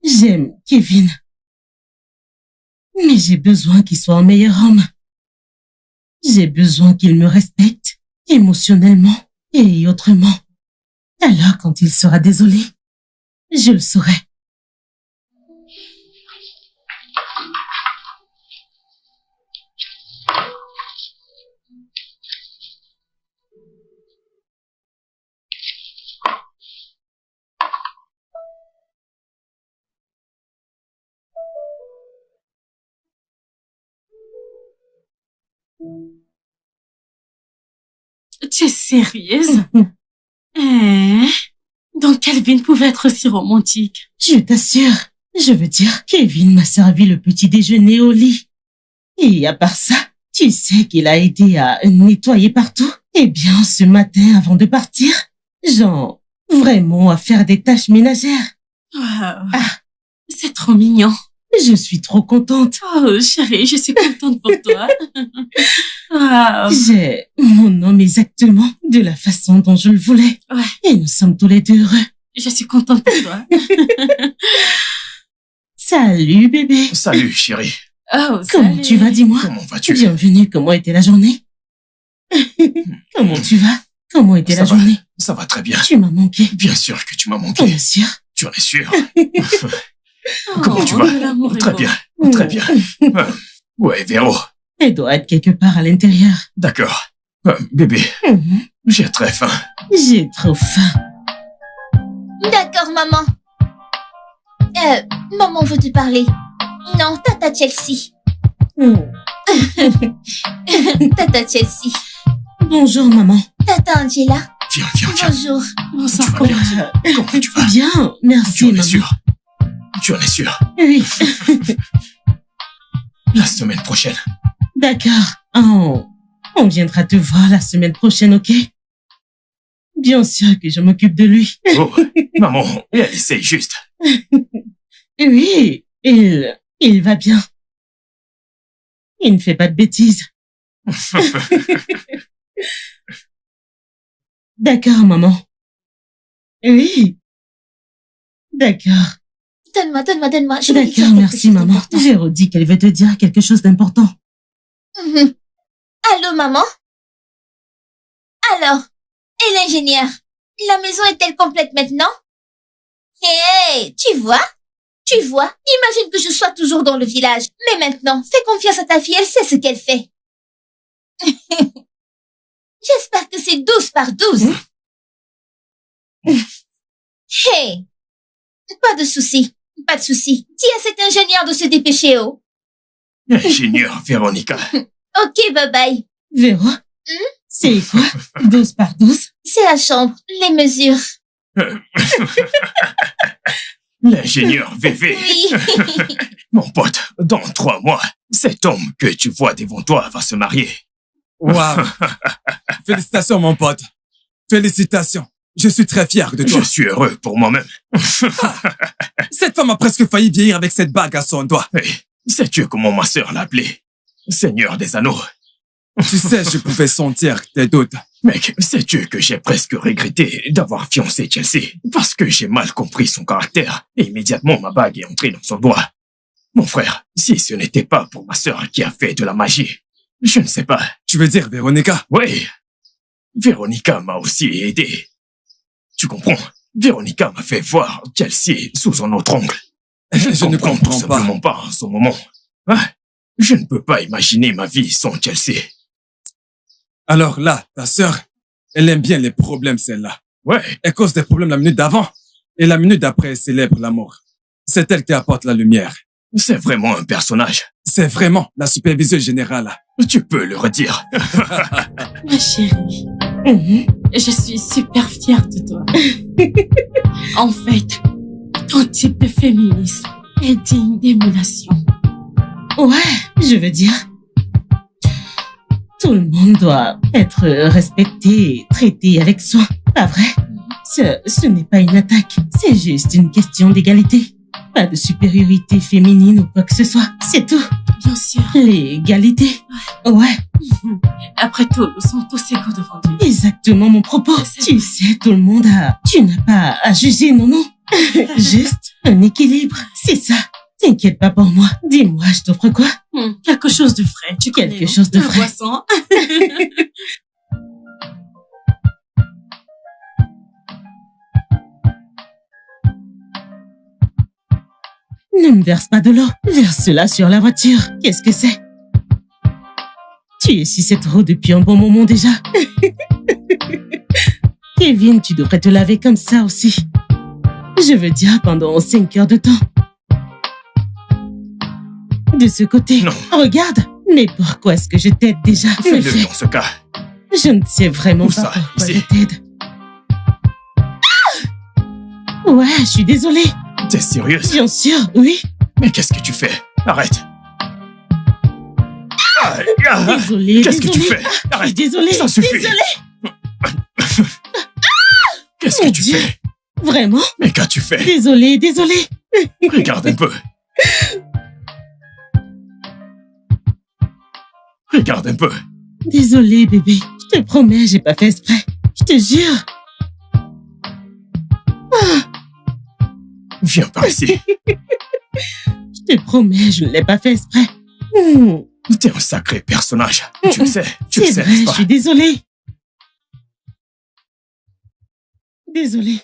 J'aime Kevin. Mais j'ai besoin qu'il soit un meilleur homme. J'ai besoin qu'il me respecte émotionnellement et autrement. Alors quand il sera désolé, je le saurai. Tu es sérieuse? Donc Calvin pouvait être si romantique. Je t'assure, je veux dire, Kevin m'a servi le petit déjeuner au lit. Et à part ça, tu sais qu'il a aidé à nettoyer partout. Eh bien, ce matin, avant de partir, genre, vraiment à faire des tâches ménagères. Wow. Ah. C'est trop mignon. Je suis trop contente. Oh, chérie, je suis contente pour toi. Wow. J'ai mon homme exactement de la façon dont je le voulais. Ouais. Et nous sommes tous les deux heureux. Je suis contente pour toi. Salut, bébé. Salut, chérie. Oh, Comment salut. tu vas, dis-moi? Comment vas-tu? Bienvenue, comment était la journée? Comment tu vas? Comment était Ça la va. journée? Ça va très bien. Tu m'as manqué. Bien sûr que tu m'as manqué. Bien sûr. Tu en es sûr? Oh, Comment tu vas? l'amour est Très beau. bien. Très bien. Ouais, Véro. Elle doit être quelque part à l'intérieur. D'accord. Bébé, Mhm. j'ai très faim. J'ai trop faim. D'accord, maman. Maman veut te parler. Non, Tata Chelsea. Oh. Tata Chelsea. Bonjour, maman. Tata Angela. Viens, viens, viens. Bonjour. Bonsoir, Tu vas comment bien? Comment tu vas? Bien, Tu merci, en es maman. sûr? Tu en es sûr? Oui, La semaine prochaine. d'accord. On viendra te voir la semaine prochaine, ok? Bien sûr que je m'occupe de lui. Oh, maman, elle essaye juste. Oui, il va bien. Il ne fait pas de bêtises. D'accord, maman. Oui. D'accord. Donne-moi. Je vais lui dire D'accord, quelque merci, chose maman. d'important. Véro dit qu'elle veut te dire quelque chose d'important. Mhm. Allô, maman? Alors, et l'ingénieur? La maison est-elle complète maintenant? Hey, tu vois? Imagine que je sois toujours dans le village. Mais maintenant, fais confiance à ta fille, elle sait ce qu'elle fait. J'espère que c'est 12 par 12. Hey, pas de souci. Dis à cet ingénieur de se dépêcher, oh. Ingénieur Véronica. Ok, bye bye. Véro? C'est quoi? 12 par 12? C'est la chambre, les mesures. L'ingénieur VV. Oui. Mon pote, dans 3 mois, cet homme que tu vois devant toi va se marier. Waouh. Félicitations, mon pote. Félicitations. Je suis très fier de toi. Je suis heureux pour moi-même. Cette femme a presque failli vieillir avec cette bague à son doigt. Hey, sais-tu comment ma sœur l'a appelé? Seigneur des Anneaux. Tu sais, je pouvais sentir tes doutes. Mec, sais-tu que j'ai presque regretté d'avoir fiancé Chelsea parce que j'ai mal compris son caractère et immédiatement ma bague est entrée dans son doigt. Mon frère, si ce n'était pas pour ma sœur qui a fait de la magie, je ne sais pas. Tu veux dire Véronica? Oui, Véronica m'a aussi aidé. Tu comprends? Véronica m'a fait voir Chelsea sous un autre angle. Je ne tout comprends pas. simplement pas en ce moment. Ah, je ne peux pas imaginer ma vie sans Chelsea. Alors là, ta sœur, elle aime bien les problèmes, celle-là. Ouais, Elle cause des problèmes la minute d'avant et la minute d'après, elle célèbre l'amour. C'est elle qui apporte la lumière. c'est vraiment un personnage. C'est vraiment la superviseuse générale. Tu peux le redire. Ma chérie, Mhm. je suis super fière de toi. En fait, ton type de féminisme est digne d'émulation. Ouais, je veux dire. Tout le monde doit être respecté et traité avec soin, pas vrai? Ce n'est pas une attaque, c'est juste une question d'égalité. Pas de supériorité féminine ou quoi que ce soit, c'est tout. Bien sûr. L'égalité. Ouais, Après tout, nous sommes tous égaux devant Dieu. exactement mon propos. C'est Tu sais, tout le monde a... Tu n'as pas à juger, non. Juste un équilibre, c'est ça. T'inquiète pas pour moi. Dis-moi, je t'offre quoi? Quelque chose de frais, tu connais. Quelque chose de Un frais. boisson. Ne me verse pas de l'eau. Verse-la sur la voiture. Qu'est-ce que c'est? Tu essuies cette eau depuis un bon moment déjà. Kevin, tu devrais te laver comme ça aussi. Je veux dire pendant 5 heures de temps. De ce côté. Non. Regarde. Mais pourquoi est-ce que je t'aide déjà? Fais-le Fais. dans ce cas. Je ne sais vraiment Où pas ça? pourquoi Ici? je t'aide. Ah! Ouais, je suis désolée. T'es sérieuse? Bien sûr, oui. Mais qu'est-ce que tu fais? Arrête. Désolée, Qu'est-ce que tu désolée. fais? Je suis Arrête. désolée. Ça suffit. Désolée. Qu'est-ce Mon que tu Dieu. fais? Vraiment? Mais qu'as-tu fait? Désolée. Regarde un peu. Regarde un peu. Désolée, bébé. Je te promets, j'ai pas fait exprès. Je te jure. Viens par ici. Je te promets, je ne l'ai pas fait exprès. T'es un sacré personnage. Tu le sais, C'est vrai, n'est-ce je pas? suis désolée. Désolée.